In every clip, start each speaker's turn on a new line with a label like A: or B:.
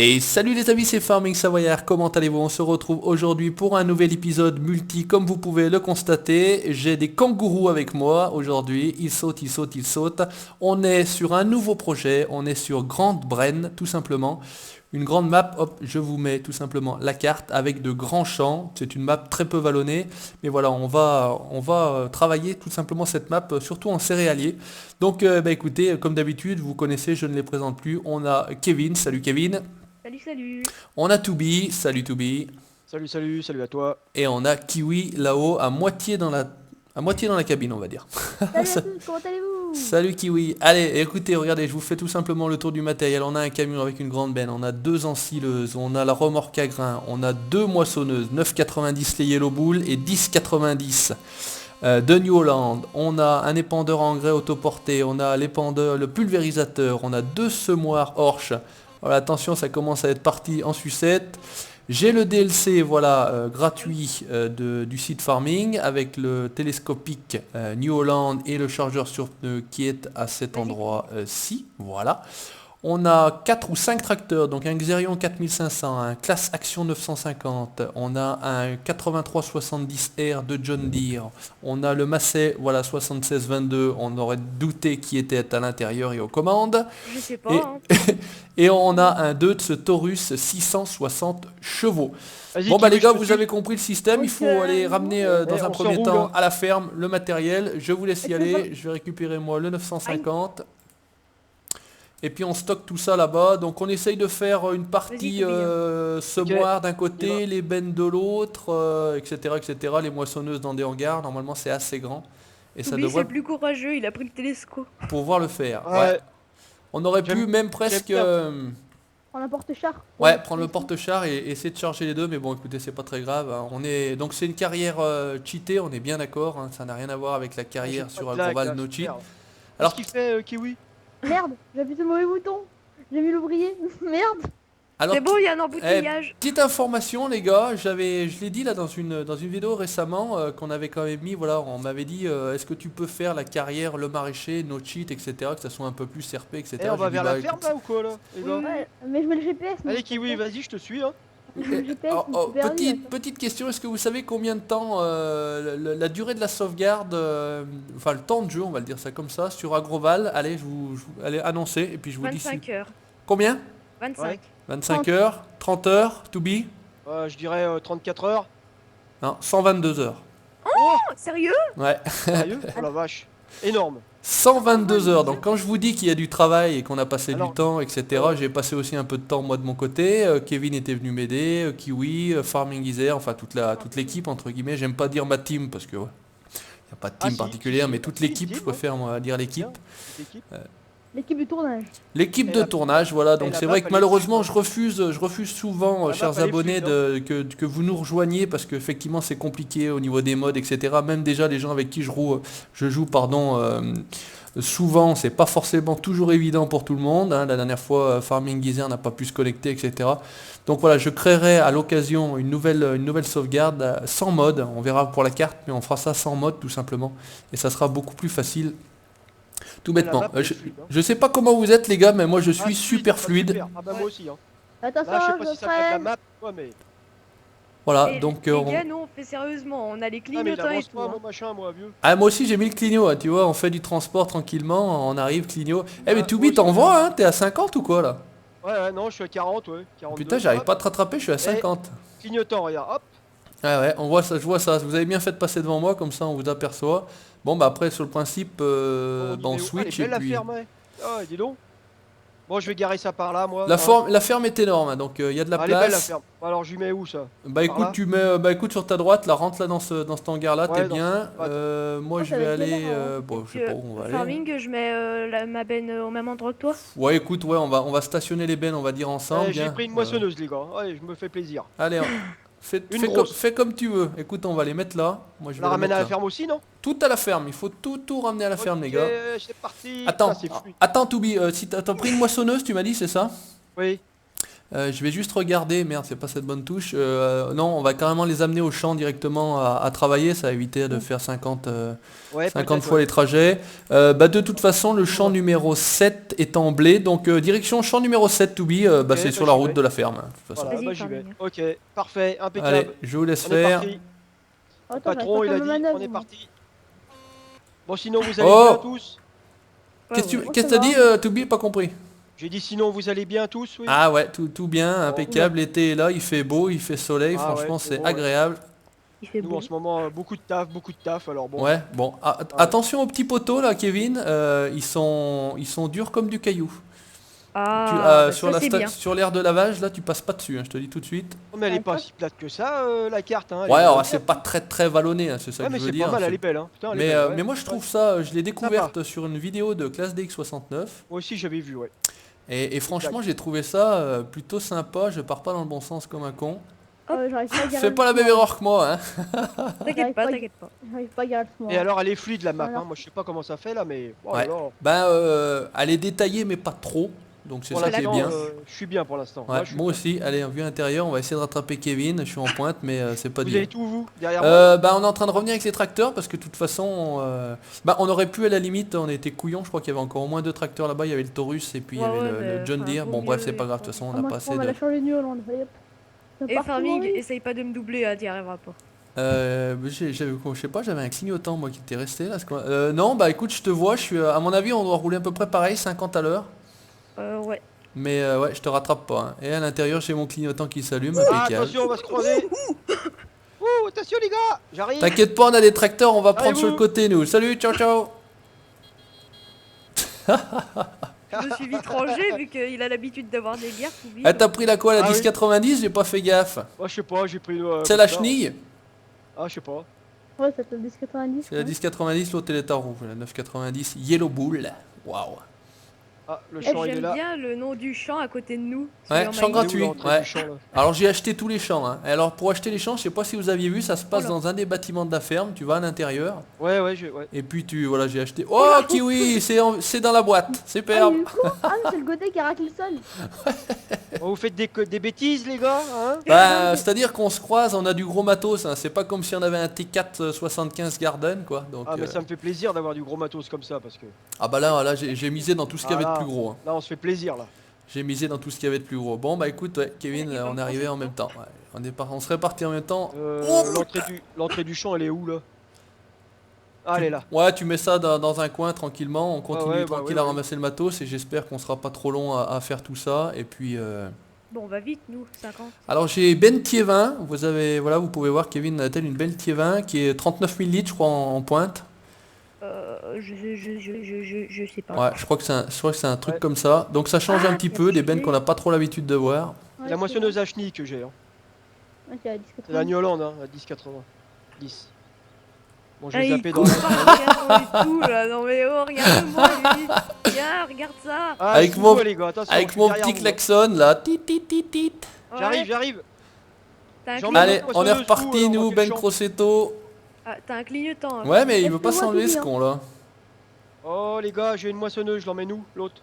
A: Et salut les amis, c'est Farming Savoyard, comment allez-vous? On se retrouve aujourd'hui pour un nouvel épisode multi, comme vous pouvez le constater. J'ai des kangourous avec moi aujourd'hui, ils sautent, ils sautent, ils sautent. On est sur un nouveau projet, on est sur Grande Brenne, tout simplement. Une grande map, hop, je vous mets tout simplement la carte avec de grands champs. C'est une map très peu vallonnée, mais voilà, on va travailler tout simplement cette map, surtout en céréalier. Donc, écoutez, comme d'habitude, vous connaissez, je ne les présente plus. On a Kevin, salut Kevin.
B: Salut, salut.
A: On a Toubi, salut Toubi.
C: Salut, salut, salut à toi.
A: Et on a Kiwi là-haut, à moitié dans la cabine, on va dire.
B: Salut à tous, comment allez-vous?
A: Salut Kiwi. Allez, écoutez, regardez, je vous fais tout simplement le tour du matériel. On a un camion avec une grande benne, on a deux ensileuses, on a la remorque à grains, on a deux moissonneuses, 9,90 les Yellow Bull et 10,90 de New Holland. On a un épandeur engrais autoporté, on a l'épandeur, le pulvérisateur, on a deux semoirs Horsch. Voilà, attention, ça commence à être parti en sucette. J'ai le DLC voilà, gratuit du site Farming avec le télescopique New Holland et le chargeur sur pneu qui est à cet
B: Vas-y.
A: endroit-ci. Voilà. On a 4 ou 5 tracteurs, donc un Xerion 4500, un Classe Action 950, on a un 8370R de John Deere, on a le Massey voilà, 7622, on aurait douté qui était à l'intérieur et aux commandes.
B: Je sais
A: Et,
B: pas, hein.
A: et on a un 2 de ce Taurus 660 chevaux.
C: Vas-y,
A: Bon bah les
C: Kiwi, je
A: gars,
C: te
A: vous
C: suis.
A: avez compris le système, il
B: Ok,
A: faut aller ramener dans un
C: on
A: premier
C: s'enroule,
A: temps
C: hein.
A: à la ferme le matériel. Je vous laisse y
B: Est-ce que
A: aller, je vais récupérer moi le
B: Aïe.
A: 950. Et puis on stocke tout ça là-bas. Donc on essaye de faire une
B: Vas-y,
A: partie
B: Toby, hein.
A: semoir d'un
C: y va.
A: côté, les bennes de l'autre, etc., etc. Les moissonneuses dans des hangars. Normalement c'est assez grand. Et ça
B: Toby, c'est
A: devrait
B: le plus courageux, il a pris le télescope.
A: pouvoir le faire. Ouais.
C: Ouais,
A: On aurait pu
C: j'aime
A: même
C: j'aime
A: presque...
C: bien.
B: Prends un porte-char.
A: Ouais, prendre le porte-char et essayer de charger les deux, mais bon, écoutez, c'est pas très grave, hein. On est donc c'est une carrière cheatée, on est bien d'accord, hein. Ça n'a rien à voir avec la
C: Ah, j'ai
A: carrière
C: pas
A: sur
C: de lag,
A: Agroval
C: là,
A: No Cheat.
C: super.
A: Alors,
C: Qu'est-ce qu'il fait, Kiwi?
D: Merde, j'ai appuyé sur le mauvais bouton. J'ai mis l'ouvrier. Merde.
A: alors
B: C'est bon, il y a un
A: eh,
B: embouteillage.
A: petite information les gars, je l'ai dit là dans une vidéo récemment qu'on avait quand même mis, voilà, on m'avait dit est-ce que tu peux faire la carrière le maraîcher, no cheat, etc., que ça soit un peu plus RP, etc.
C: Eh, on
A: J'ai
C: va
A: dit,
C: vers
A: bah,
C: la ferme
A: écoute,
C: là ou quoi là, les gars?
D: Ouais, mais je mets le GPS. moi.
C: Allez, Kiwi, vas-y, je te suis, hein.
D: Je mets le GPS,
A: oh,
D: je me suis perdu,
A: petite,
D: attends.
A: petite question, est-ce que vous savez combien de temps la durée de la sauvegarde, enfin le temps de jeu, on va le dire ça comme ça, sur Agroval, allez, allez annoncer et puis je vous dis
B: 25 heures.
A: combien?
B: 25.
A: 25
D: 30.
A: heures, 30 heures, to be?
C: Je dirais 34 heures.
A: Non, 122 heures.
C: Oh,
B: Oh, sérieux?
A: Ouais,
C: sérieux? Oh la vache. Énorme.
A: 122 heures. Donc quand je vous dis qu'il y a du travail et qu'on a passé
C: Alors,
A: du temps, etc., j'ai passé aussi un peu de temps moi de mon côté. Kevin était venu m'aider, Kiwi, Farming Isère, enfin toute l'équipe entre guillemets. J'aime pas dire ma team parce que ouais, y a pas de
C: Ah,
A: team
C: si,
A: particulière,
C: si,
A: mais
C: si,
A: toute
C: si,
A: l'équipe,
C: team,
A: je préfère moi dire l'équipe.
C: bien, petite équipe.
D: L'équipe du tournage.
A: L'équipe
C: Et
A: de
C: la-
A: tournage, voilà. Donc
C: la
A: c'est
C: map,
A: vrai que
C: elle est
A: malheureusement
C: fluide,
A: je refuse souvent,
C: La map,
A: chers
C: elle est
A: abonnés,
C: fluide,
A: que vous nous rejoigniez parce qu'effectivement c'est compliqué au niveau des modes, etc. Même déjà les gens avec qui je joue, pardon. Souvent, c'est pas forcément toujours évident pour tout le monde, hein. La dernière fois, Farming Geezer n'a pas pu se connecter, etc. Donc voilà, je créerai à l'occasion une nouvelle sauvegarde sans mode. On verra pour la carte, mais on fera ça sans mode tout simplement. Et ça sera beaucoup plus facile. Tout
C: Mais la
A: bêtement.
C: map, elle est fluide, hein.
A: Je sais pas comment vous êtes les gars, mais moi je suis
C: Ah,
A: super fluide.
C: super. Ah bah
B: Ouais.
C: moi aussi, hein.
D: Attention,
C: Là, je sais pas
D: je
C: si ça va être la
D: freine.
C: map, quoi, mais...
A: Voilà,
B: Et
A: donc
B: les gars, nous on fait sérieusement, on a les
C: Ah, mais il
B: clignotants et
C: avance
B: tout,
C: pas,
B: hein.
C: mon machin, moi, vieux.
A: ah, moi aussi j'ai mis le clignot, hein, tu vois, on fait du transport tranquillement, on arrive, clignot. Eh mais
C: Ah,
A: Toubi
C: moi aussi,
A: t'envoies, hein, t'es à 50 ou quoi là?
C: Ouais, non, je suis à 40, ouais. 42.
A: Putain, j'arrive
C: Hop,
A: pas à te rattraper, je suis à 50.
C: clignotant, regarde, hop.
A: Ah ouais, on voit ça, je vois ça. Vous avez bien fait de passer devant moi, comme ça on vous aperçoit. Bon bah après sur le principe,
C: On
A: bah, on
C: elle est
A: switch et
C: belle la
A: puis...
C: ferme, ouais. Ah, dis donc. Bon, je vais garer ça par là, moi.
A: La ferme est énorme, hein, donc il y a de la
C: Elle est belle la
A: place.
C: ferme. Alors, je lui mets où ça?
A: Bah
C: Par
A: écoute,
C: là
A: bah écoute sur ta droite, là rentre là dans cet hangar là,
C: Ouais,
A: t'es
C: dans
A: bien.
C: ce- droite.
A: Moi
D: Oh,
A: je
D: ça
A: vais
D: va être
A: aller,
D: galère, hein.
A: bon je sais
B: Puis,
A: pas où on va aller.
B: Farming, je mets ma benne au même endroit que toi.
A: Ouais écoute, ouais on va stationner les bennes, on va dire ensemble.
C: J'ai
A: Bien.
C: pris une moissonneuse, les gars. Ouais, je me fais plaisir.
A: Allez,
C: Une grosse.
A: fais comme tu veux. Écoute, on va les mettre là. Moi je
C: Je
A: vais
C: la
A: les
C: ramène
A: mettre
C: à la
A: là.
C: ferme aussi, non?
A: Tout à la ferme, il faut tout ramener à la ferme les gars.
C: Ok, c'est parti.
A: Attends,
C: Putain, c'est fluide.
A: attends Toubi, si t'as pris une moissonneuse, tu m'as dit c'est ça?
C: Oui.
A: Je vais juste regarder, merde c'est pas cette bonne touche. Non, on va carrément les amener au champ directement à travailler, ça va éviter de faire 50,
C: Ouais,
A: 50
C: peut-être,
A: fois
C: ouais.
A: les trajets. Bah, de toute façon le champ numéro 7 est en blé, donc direction champ numéro 7 to be, bah,
C: Ok,
A: c'est
C: bah,
A: sur la
C: j'y
A: route
C: vais.
A: de la ferme, hein, de toute façon.
C: Voilà,
B: Vas-y,
C: bah j'y vais.
B: Farming.
C: Ok, parfait,
A: Allez,
C: impeccable.
A: je vous laisse
C: On est
A: faire.
C: parti.
D: Oh,
C: Le
D: attends,
C: patron,
D: j'arrive
C: il
D: pas
C: a
D: à
C: dit,
D: faire ma manœuvre,
C: on est
D: moi.
C: parti. Bon, sinon vous allez
A: Oh
C: bien tous?
B: Ouais,
A: Qu'est-ce que
B: ouais.
A: tu
D: Moi,
A: qu'est-ce que
D: ça
A: t'as dit, to be, pas compris.
C: J'ai dit sinon vous allez bien tous, oui?
A: Ah ouais, tout bien, impeccable, l'été est là, il fait beau, il fait soleil,
C: Ah ouais,
A: franchement
C: c'est
A: c'est
C: bon, ouais.
A: agréable.
B: Il fait
C: Nous
B: beau.
C: en ce moment, beaucoup de taf, alors bon.
A: Ouais, bon,
C: Ah ouais.
A: attention aux petits poteaux là, Kevin, ils sont durs comme du caillou.
B: Ah, bah
A: Sur
B: ça c'est bien.
A: sur l'aire de lavage, là, tu passes pas dessus, hein, je te dis tout de suite.
C: Oh, mais elle est
D: J'arrive
C: pas
D: pas.
C: si plate que ça, la carte, hein. Elle
A: Ouais,
C: est
A: alors
C: bien.
A: c'est pas très très vallonné, hein, c'est ça
C: Ouais,
A: que
C: mais
A: je veux
C: c'est pas
A: dire.
C: mal, elle est belle, hein. Putain, elle est belle, ouais.
A: Mais moi je trouve
C: Ouais.
A: ça, je l'ai
C: Sympa.
A: découverte sur une vidéo de Classe DX69.
C: Moi aussi j'avais vu, ouais.
A: Et franchement, j'ai trouvé ça plutôt sympa. Je pars pas dans le bon sens comme un con.
D: J'arrive pas à garer
A: Fais
D: le
A: pas la même
D: small.
A: erreur que moi, hein.
B: T'inquiète pas, t'inquiète pas.
D: J'arrive pas à garer le small.
C: Et alors elle est fluide la map,
D: Voilà.
C: hein. Moi je sais pas comment ça fait là, mais oh
A: Ouais.
C: là là.
A: Ben, elle est détaillée, mais pas trop. Donc c'est
C: Pour
A: ça qui est
C: l'instant,
A: bien.
C: je suis bien pour l'instant.
A: Ouais,
C: je suis
A: moi
C: bien.
A: aussi. Allez, en vue intérieure, on va essayer de rattraper Kevin. Je suis en pointe, mais c'est pas
C: Vous
A: dit.
C: avez tout vous derrière moi?
A: Bah, on est en train de revenir avec les tracteurs parce que de toute façon, bah, on aurait pu à la limite, on était couillons. Je crois qu'il y avait encore au moins 2 tracteurs là-bas. Il y avait le Taurus et puis il y
B: Ouais,
A: avait
B: ouais,
A: le
B: mais,
A: John
B: enfin,
A: Deere.
B: vaut
A: Bon, bref,
B: mieux,
A: c'est pas grave. De toute façon, on
D: Ah,
A: a
D: moi,
A: pas
D: je prends,
A: assez
D: on va
A: de.
D: la changer New Holland. Hop. C'est
B: Et
D: partout,
B: Farming,
D: oui.
B: essaye pas de me doubler, hein, t'y arriveras pas.
A: Je sais pas, j'avais un clignotant moi qui était resté là. Non, bah écoute, je te vois. À mon avis, on doit rouler à peu près pareil, 50 à l'heure.
B: Ouais.
A: Mais ouais, je te rattrape pas, hein. Et à l'intérieur, j'ai mon clignotant qui s'allume,
C: Ah,
A: impeccable.
C: attention, on va se croiser. Ouh, attention les gars, j'arrive.
A: T'inquiète pas, on a des tracteurs, on va prendre sur le
C: Arrivez-vous.
A: côté nous. Salut, ciao ciao.
B: Je me suis vite rangé vu qu'il a l'habitude d'avoir des bières tout
A: Eh, t'as pris la quoi, la
C: Ah oui.
A: 1090? J'ai pas fait gaffe.
C: Moi je sais pas, j'ai pris
A: C'est
C: comme
A: la
C: ça.
A: chenille?
C: Ah, je sais pas.
D: Ouais, ça te 10,90.
A: C'est la 1090, l'autre elle est à rouge. La 990 Yellow Bull. Waouh.
C: Ah, le champ il est
B: J'aime
C: là.
B: bien le nom du champ à côté de nous.
A: Ouais,
B: celui en
A: champ
B: maïs.
C: Il est où,
A: gratuit.
C: l'entrée
A: Ouais.
C: du champ, là?
A: Alors j'ai acheté tous les champs, hein. Et alors pour acheter les champs, je sais pas si vous aviez vu, ça se passe
B: Oh là.
A: dans un des bâtiments de la ferme. Tu vas à l'intérieur.
C: Ouais, ouais,
A: Et puis voilà, j'ai acheté. Oh kiwi, c'est dans la boîte.
D: Ah,
A: Superbe.
D: il est con. Ah, mais c'est le côté qui racle le sol.
C: Oh, vous faites des bêtises les gars, hein?
A: Bah, c'est-à-dire qu'on se croise, on a du gros matos, hein. C'est pas comme si on avait un T4 75 Garden, quoi. Donc,
C: Ah, mais ça me fait plaisir d'avoir du gros matos comme ça parce que.
A: ah bah là j'ai misé dans tout ce qu'il y avait de
C: Ah,
A: plus gros, hein.
C: Là, on se fait plaisir là.
A: J'ai misé dans tout ce qu'il y avait de plus gros. Bon bah écoute, ouais, Kevin,
B: Ouais,
A: on est arrivé en même temps. Ouais, on serait parti en même temps.
C: L'entrée du champ, elle est où là? Ah, elle est là.
A: Ouais, tu mets ça dans un coin tranquillement, on continue
C: ouais, bah,
A: tranquille
C: ouais,
A: à
C: ouais.
A: ramasser le matos et j'espère qu'on sera pas trop long à faire tout ça. Et puis,
B: Bon, on va vite, nous, 50.
A: alors j'ai Ben Thiévin, vous pouvez voir Kevin a une belle Thiévin qui est 39 000 litres je crois en pointe.
B: Je sais pas.
A: Ouais, je crois que c'est un truc
C: Ouais.
A: comme ça. Donc ça change
B: Ah,
A: un petit
B: la
A: peu, des bennes
B: purée.
A: qu'on n'a pas trop l'habitude de voir.
D: Ouais,
C: La moissonneuse à chenilles que j'ai. Hein.
D: Ouais, c'est à
C: C'est la
D: 10,90.
C: New Holland, hein, à 10,80. 10. Bon, je
B: Ah,
C: vais
B: il
C: zapper
B: court
C: dans
B: par et tout là. Non mais oh, regarde-moi lui. Tiens, regarde ça.
C: Ah,
A: Avec
C: sous
A: mon-
C: vous, les gars, attention, je
A: Avec
C: suis
A: mon
C: derrière
A: petit
C: vous, hein.
A: klaxon là, tit tit tit tit.
B: Ouais,
C: J'arrive.
B: T'as un,
C: J'emmène
A: Allez,
C: le
A: on est
C: poissonneuse,
A: reparti
C: vous, on
A: nous,
C: fait le
A: Ben
C: champ.
A: Crossetto.
B: t'as un clignotant. hein.
A: Ouais, mais il veut
D: Laisse-le
A: pas
D: moi
A: s'enlever
D: tout
A: ce
D: dire.
A: con là.
C: Oh, les gars, j'ai une moissonneuse, je l'emmène où l'autre?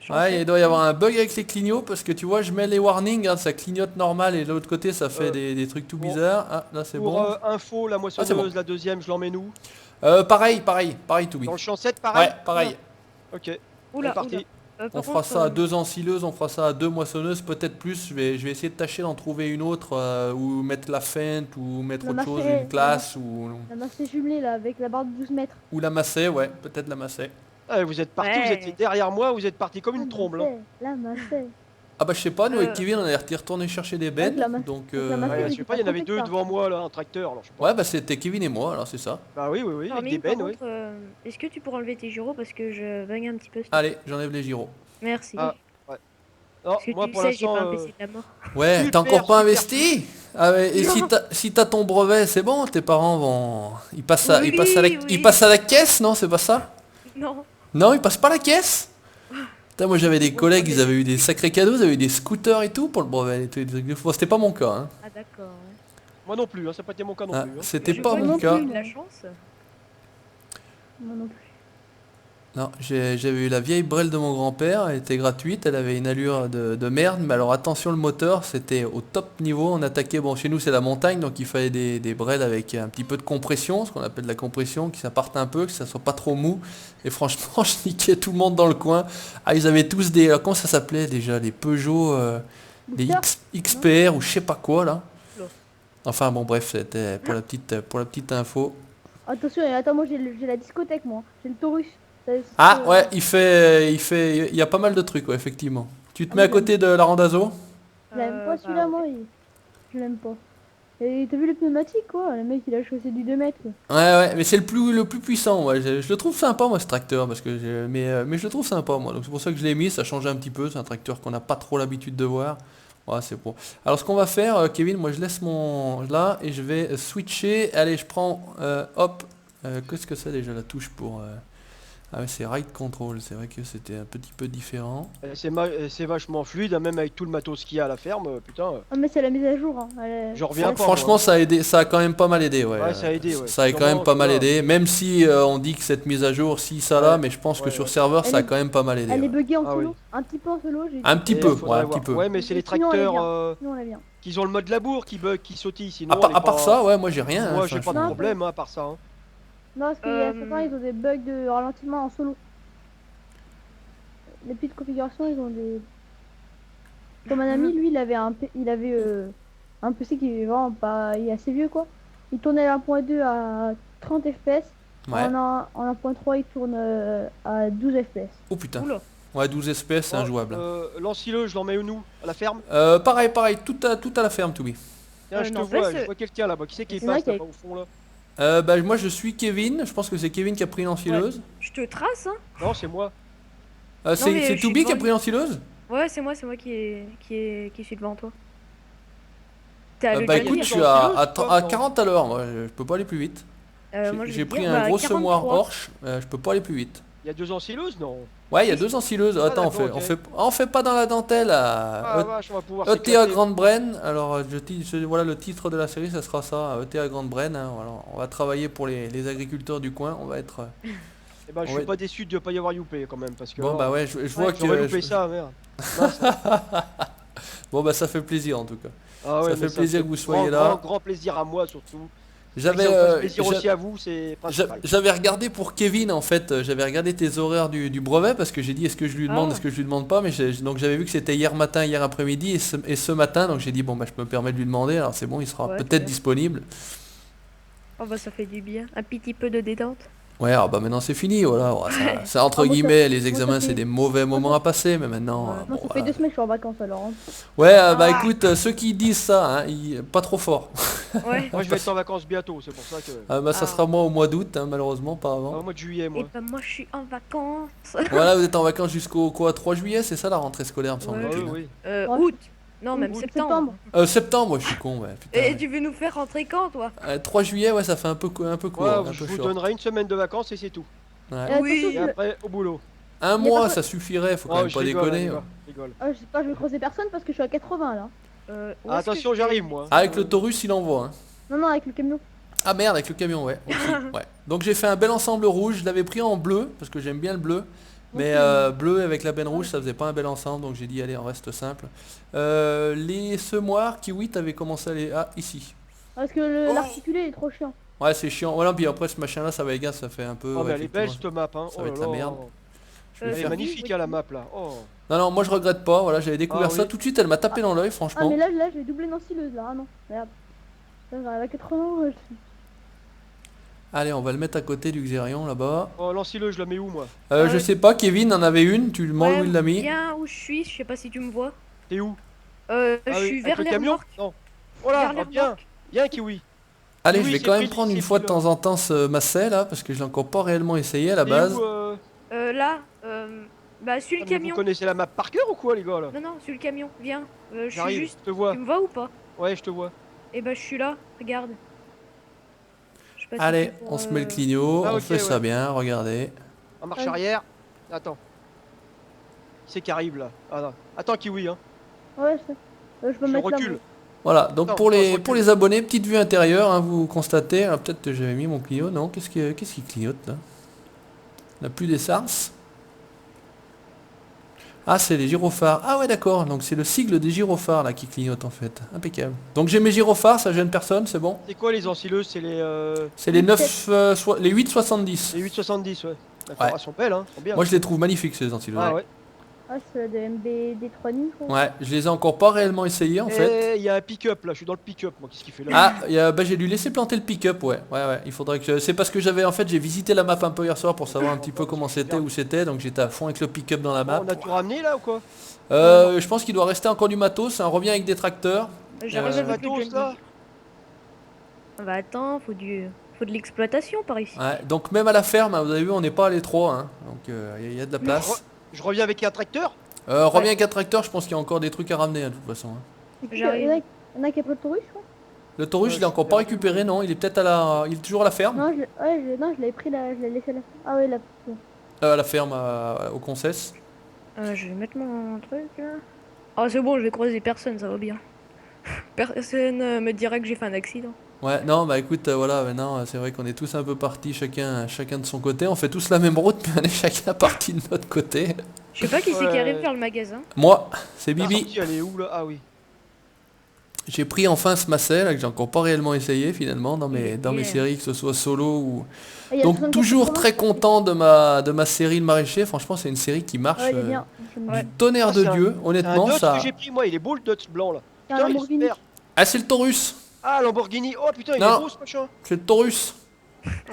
A: Ouais, il doit y avoir un bug avec les clignots parce que tu vois, je mets les warnings, hein, ça clignote normal et de l'autre côté ça fait des trucs tout
C: bon.
A: bizarres. Ah, là c'est
C: Pour
A: bon.
C: info, la moissonneuse,
A: c'est bon.
C: la deuxième, je l'emmène où?
A: Pareil, tout
C: Dans le champ 7, pareil?
A: Ouais, pareil.
C: Ok, on
B: Oula,
C: est parti.
B: oula.
A: On
B: Par
A: fera
B: contre,
A: ça à 2 ensileuses, on fera ça à 2 moissonneuses, peut-être plus. Je vais essayer de tâcher d'en trouver une autre, ou mettre la fente, ou mettre
D: La
A: autre chose,
D: macée,
A: une classe,
D: La masse est jumelée là avec la barre de 12 mètres.
A: ou la massée, ouais, peut-être la massée.
C: Ah, vous êtes parti, vous
B: Ouais.
C: êtes derrière moi, vous êtes parti comme une trombe là.
D: La masse.
A: Ah bah je sais pas, nous avec
B: Euh.
A: Kevin on est retourné chercher des bennes,
D: la masse-
A: donc
D: avec la masse.
C: Ouais,
D: oui,
C: je sais
D: c'est
C: pas, il y en
D: pas
C: avait deux
D: complexe, ça.
C: devant moi là, un tracteur, alors je sais pas.
A: ouais bah c'était Kevin et moi, alors c'est ça.
C: Bah oui, avec
B: Farming,
C: des
B: par
C: bennes, oui.
B: contre, est-ce que tu pourras enlever tes gyros parce que je baigne un petit peu.
A: Allez, j'enlève les gyros.
B: Merci.
C: Ah, Non,
B: Parce que
C: moi
B: tu
C: pour
B: sais, j'ai pas
C: l'instant.
B: un PC de la mort.
A: Ouais,
C: Super,
A: t'as encore pas
C: super.
A: investi? Ah ouais, et si t'as ton brevet, c'est bon, tes parents vont... Ils passent à, ils passent à la,
B: Oui,
A: ils
B: oui.
A: passent à la caisse, non, c'est pas ça?
B: Non.
A: Non, ils passent pas à la caisse? Putain, moi j'avais des collègues, ils avaient eu des sacrés cadeaux, ils avaient eu des scooters et tout pour le brevet. Et tout, bon, c'était pas mon cas, hein.
B: Ah d'accord. ouais.
C: Moi non plus, hein, ça n'a pas été mon cas non
A: Ah,
C: plus. Hein.
A: c'était
B: Je
A: pas
B: vois
A: mon
B: qu'il
A: cas.
B: a eu de la chance.
D: Moi non plus.
A: Non, j'avais eu la vieille Brel de mon grand-père, elle était gratuite, elle avait une allure de merde, mais alors attention le moteur, c'était au top niveau, on attaquait, bon chez nous c'est la montagne, donc il fallait des Brel avec un petit peu de compression, ce qu'on appelle de la compression, qui ça parte un peu, que ça soit pas trop mou, et franchement je niquais tout le monde dans le coin. Ah ils avaient tous des, comment ça s'appelait déjà, les Peugeot, des
D: Booster
A: XPR ou je sais pas quoi là.
B: Oula.
A: Enfin bon bref, c'était pour la petite info.
D: Attention, et attends, moi j'ai la discothèque, moi. J'ai le Taurus.
A: Ah ouais, il y a pas mal de trucs, ouais, effectivement. Tu te
D: Ah
A: mets à
D: oui,
A: côté de la Randazo?
D: Je l'aime pas celui-là,
B: bah,
D: moi. Je l'aime pas. Et t'as vu les pneumatiques, quoi? Le mec, il a chaussé du 2 mètres, quoi.
A: Ouais, mais c'est le plus puissant, ouais. Je le trouve sympa, moi, ce tracteur, parce que mais je le trouve sympa, moi. Donc c'est pour ça que je l'ai mis, ça change un petit peu. C'est un tracteur qu'on n'a pas trop l'habitude de voir. Ouais, c'est bon. Alors ce qu'on va faire, Kevin, moi je laisse mon là et je vais switcher. Allez, je prends, hop, qu'est-ce que c'est déjà la touche pour... Ah ouais, c'est Ride Control, c'est vrai que c'était un petit peu différent.
C: C'est vachement fluide, hein, même avec tout le matos qu'il y a à la ferme, putain.
D: Ah, mais c'est la mise à jour, hein.
C: Je reviens pas.
A: Franchement,
C: moi.
A: ça a aidé, ça a quand même pas mal aidé, ouais.
C: Ouais, ça a aidé, ouais.
A: Ça a quand
C: Sûrement,
A: même pas mal
C: voilà.
A: aidé, même si on dit que cette mise à jour, si ça là,
C: Ouais,
A: mais je pense que
C: ouais,
A: sur
C: ouais.
A: serveur, ça a
D: Elle est-
A: quand même pas mal aidé.
D: Elle est
A: Ouais.
D: buggée en
C: Ah
D: solo.
C: oui.
D: Un petit peu en solo, j'ai
A: Un
D: dit.
A: petit
C: Et
A: peu,
C: faudrait
A: ouais, un
C: voir.
A: petit peu.
C: Ouais, mais c'est les
D: Sinon, elle est
C: tracteurs
D: bien. Sinon, on l'a bien.
C: qui ont le mode labour qui bug, qui sautillent. Sinon,
A: À part ça, ouais, moi j'ai rien.
C: moi
A: hein,
C: j'ai
A: enfin,
C: pas de
D: Non,
C: problème, hein, à part ça. Hein.
D: Non, parce qu'il y a certains, ils ont des bugs de ralentissement en solo. Les petites configurations, ils ont des... Comme un ami, lui, il avait un PC qui est vraiment pas... Il est assez vieux, quoi. Il tournait à 1.2 à 30 FPS.
A: Ouais.
D: En 1.3, il tourne à 12 FPS.
A: Oh putain.
B: Oula.
A: Ouais, 12 espèces, c'est injouable.
C: L'ancileux, je l'en mets où nous? À la ferme?
A: Pareil, tout à la ferme, Toby.
C: Tiens, je te
B: non,
C: vois,
B: baisse-
C: je vois quelqu'un là-bas. Qui c'est qui
D: C'est vrai
C: passe
D: qu'il y a-
C: là-bas au fond là?
A: Bah, moi je suis Kevin, je pense que c'est Kevin qui a pris l'enfileuse.
B: Je te trace, hein.
C: Non, c'est moi.
B: mais
A: C'est
B: je suis
A: Toby qui a
B: devant
A: pris l'enfileuse.
B: Ouais, c'est moi qui suis devant toi. T'es à
A: Bah
B: le
A: écoute,
B: dire.
A: je suis à
C: quoi, non.
A: 40 à l'heure, moi je peux pas aller plus vite.
B: Moi, je
A: J'ai
B: vais te
A: pris
B: dire,
A: un
B: bah,
A: gros semoir
B: 43.
A: Orche, je peux pas aller plus vite.
C: Il y a 2 ensileuses? Non.
A: Ouais, il y a 2 ensileuses. Attends,
C: d'accord, ok.
A: on fait pas dans la dentelle
C: Ah
A: à
C: vache, on va pouvoir
A: ETA
C: s'éclater.
A: Grande Brenne. Alors, voilà le titre de la série, ça sera ça, ETA Grande Brenne. Hein, voilà. On va travailler pour les agriculteurs du coin. On va être.
C: Eh ben, je
A: Ouais.
C: suis pas déçu de pas y avoir youpé quand même, parce que.
A: Bon
C: alors,
A: bah ouais, je vois
C: j'aurais
A: que.
C: loupé ça, merde. Mince.
A: Bon bah ça fait plaisir en tout cas.
C: Ah
A: Ça
C: ouais,
A: fait
C: mais
A: plaisir que vous soyez là.
C: Grand plaisir à moi surtout.
A: J'avais
C: Que ça vous fasse
A: euh,
C: plaisir
A: j'a-
C: aussi à vous, c'est principal.
A: j'avais regardé pour Kevin en fait, j'avais regardé tes horaires du brevet parce que j'ai dit est-ce que je lui demande,
B: Ah.
A: est-ce que je lui demande pas, mais donc j'avais vu que c'était hier matin, hier après-midi et ce matin, donc j'ai dit bon bah je me permets de lui demander, alors c'est bon, il sera
B: Ouais,
A: peut-être
B: c'est-
A: disponible.
B: Oh bah ça fait du bien. Un petit peu de détente.
A: Ouais, alors bah maintenant c'est fini, voilà, ça, entre
D: Ah, moi, ça-
A: guillemets, les
D: moi, ça
A: examens c'est
D: fait-
A: des mauvais moments à passer, mais maintenant...
B: Ouais.
D: Moi,
A: bon,
D: ça fait 2 semaines que je suis en vacances, alors. Hein.
A: ouais, bah écoute, ceux qui disent ça, hein, pas trop fort.
B: Ouais.
C: Moi je vais être en vacances bientôt, c'est pour ça que.
A: Bah ça
B: Ah.
A: sera moi au mois d'août, hein, malheureusement, pas avant.
C: Au mois de juillet,
B: Et
C: moi.
B: bah moi je suis en vacances.
A: Voilà, vous êtes en vacances jusqu'au quoi, 3 juillet, c'est ça la rentrée scolaire, me
B: Ouais.
C: Ah
A: semble-t-il.
C: oui, oui.
D: Ouais.
B: Août. Non, même
D: Août,
B: septembre.
A: Septembre, je suis con, ouais. Putain,
B: Et
A: ouais.
B: tu veux nous faire rentrer quand toi
A: 3 juillet, ouais, ça fait un peu court,
C: Ouais,
A: un
C: je
A: peu
C: vous
A: short.
C: donnerai une semaine de vacances et c'est tout.
A: Ouais.
D: Et
B: Oui.
D: attention,
C: Et après, au boulot.
A: Un
D: Il y a
A: mois,
D: pas-
A: ça suffirait, faut quand
C: Oh,
A: même
C: je
A: pas
C: rigole,
A: déconner.
C: je rigole.
D: je sais pas, je vais creuser personne parce que je suis à 80 là.
B: Où est-ce que
C: Attention,
B: je
C: j'arrive
B: vais
C: moi.
A: Avec le Taurus, il envoie. Hein.
D: Non, avec le camion.
A: Ah merde, avec le camion, ouais. aussi, ouais. Donc j'ai fait un bel ensemble rouge, je l'avais pris en bleu, parce que j'aime bien le bleu. Mais bleu avec la benne rouge, ça faisait pas un bel ensemble, donc j'ai dit allez, on reste simple. Les semoirs, Kiwi, t'avais commencé à les... Ah, ici.
D: Parce que
C: Oh.
D: l'articulé est trop chiant.
A: Ouais, c'est chiant. Voilà, puis après ce machin-là, ça va les gars, ça fait un peu...
C: Oh,
A: ouais,
C: mais elle est belle
A: effectivement.
C: cette map, hein.
A: Ça
C: Oh
A: va
C: là
A: être la
C: là.
A: merde. Je vais
C: Elle est
A: faire-
C: magnifique, hein, la map là. Oh.
A: Non, non, moi je regrette pas, voilà, j'avais découvert
C: Ah
A: ça
C: oui.
A: tout de suite, elle m'a tapé dans l'œil,
D: Ah,
A: franchement.
D: mais là je vais doubler l'ensileuse là. Ah non, merde. Ça, j'arrive à 80.
A: Allez, on va le mettre à côté du Xerion là-bas.
C: Oh, l'ancileux, je la mets où moi?
A: Je sais pas, Kevin en avait une, tu le demandes où il l'a mis.
B: Viens où je suis, je sais pas si tu me vois.
C: T'es où?
B: Je
C: Ah oui,
B: suis
C: avec
B: vers
C: le
B: les
C: camion?
B: remorques.
C: Non. Oh là,
B: Vers les
C: oh, bien.
B: remorques.
C: Bien, Kiwi.
A: Allez,
C: Oui,
A: je vais
C: c'est
A: quand même
C: pris,
A: prendre
C: c'est
A: une fois de
C: pris, là.
A: temps en temps ce Massey là, parce que je l'ai encore pas réellement essayé à la
C: T'es
A: base.
C: où,
B: Là, bah sur le
C: mais vous
B: camion.
C: connaissez la map par cœur ou quoi, les gars là?
B: Non, non, sur le camion, viens. Je suis
C: J'arrive,
B: juste.
C: je te vois.
B: Tu me vois ou pas
C: Ouais, je te vois.
B: Eh bah je suis là, regarde. Je sais pas si
A: Allez,
B: c'est pour,
A: on se met le clignot,
C: Ah,
A: on
C: ok,
A: fait ça
C: ouais.
A: bien, regardez.
C: En marche
D: Ouais.
C: arrière. Attends. Qui c'est qui arrive là? Ah non. Attends, Kiwi, hein.
D: Ouais, je sais. Je peux
C: Je
D: mettre là.
C: recule.
A: Voilà, donc
C: Non,
A: pour
C: moi, je
A: les
C: recule.
A: pour les abonnés, petite vue intérieure, hein, vous constatez. Alors peut-être que j'avais mis mon clignot, non? Qu'est-ce qui clignote là? On n'a plus d'essence. Ah, c'est les gyrophares. Ah ouais, d'accord. Donc c'est le sigle des gyrophares là qui clignote en fait. Impeccable. Donc j'ai mes gyrophares, ça gêne personne, c'est bon.
C: C'est quoi les ancilleuses? C'est
A: C'est les 9, les 8,70.
C: les 8,70, ouais. D'accord,
A: Ouais.
C: elles sont belles, hein. Elles sont bien.
A: Moi je les trouve magnifiques ces antilopes.
C: Ah ouais.
D: Ah, c'est de MBD3 Nif.
A: Ouais, je les ai encore pas réellement essayés en fait.
C: Et il y a un pick-up là, je suis dans le pick-up moi, qu'est-ce qu'il fait là?
A: Ah, bah, j'ai dû laisser planter le pick-up, ouais. Ouais, il faudrait que... C'est parce que j'avais, en fait, j'ai visité la map un peu hier soir pour savoir un petit peu comment c'était, où c'était, donc j'étais à fond avec le pick-up dans la map.
C: On a tout ramené là ou quoi?
A: Je pense qu'il doit rester encore du matos, on revient avec des tracteurs.
B: J'arrive avec le
C: Matos là.
B: Bah attends, faut de l'exploitation par ici.
A: Ouais, donc même à la ferme, hein, vous avez vu, on n'est pas à l'étroit, hein, donc il y a de la place.
C: Je reviens avec un tracteur.
A: Reviens avec un tracteur, je pense qu'il y a encore des trucs à ramener, hein, de toute façon. Hein.
D: Et puis,
B: J'arrive.
D: il y en a qui a pris le Taurus, je crois.
A: Le Taurus, je l'ai encore pas récupéré, non, il est peut-être il est toujours à la ferme.
D: Non, je l'avais pris là, je l'ai laissé là. Ah ouais, là. Bon.
A: À la ferme, au Concesse.
B: Je vais mettre mon truc là. Oh c'est bon, je vais croiser personne, ça va bien. Personne me dira que j'ai fait un accident.
A: Ouais, non, bah écoute, voilà, maintenant, c'est vrai qu'on est tous un peu partis, chacun de son côté. On fait tous la même route, mais on est chacun parti de notre côté.
B: Je sais pas qui c'est qui
C: Ouais.
B: arrive vers le magasin.
A: Moi, c'est
C: La
A: Bibi.
C: sortie, elle est où là? Ah oui.
A: J'ai pris enfin ce Macel, là, que j'ai encore pas réellement essayé finalement dans mes
B: Yeah.
A: séries, que ce soit solo ou...
D: Ah, il y a
A: Donc
D: 64
A: toujours
D: points.
A: très content de ma série Le Maraîcher. Franchement, c'est une série qui marche
D: Ouais, il est bien. J'aime
A: du
D: bien.
A: tonnerre
C: Ah,
A: de
C: c'est un-
A: Dieu.
C: C'est un
A: Honnêtement,
C: Dodge
A: ça...
C: que j'ai pris moi, il est beau le Dodge blanc là.
D: Il y a un
C: Putain, il est
D: Lamborghini.
C: super.
A: Ah, c'est le Taurus.
C: Ah Lamborghini, oh putain il
A: Non.
C: est beau ce machin.
A: C'est le Taurus.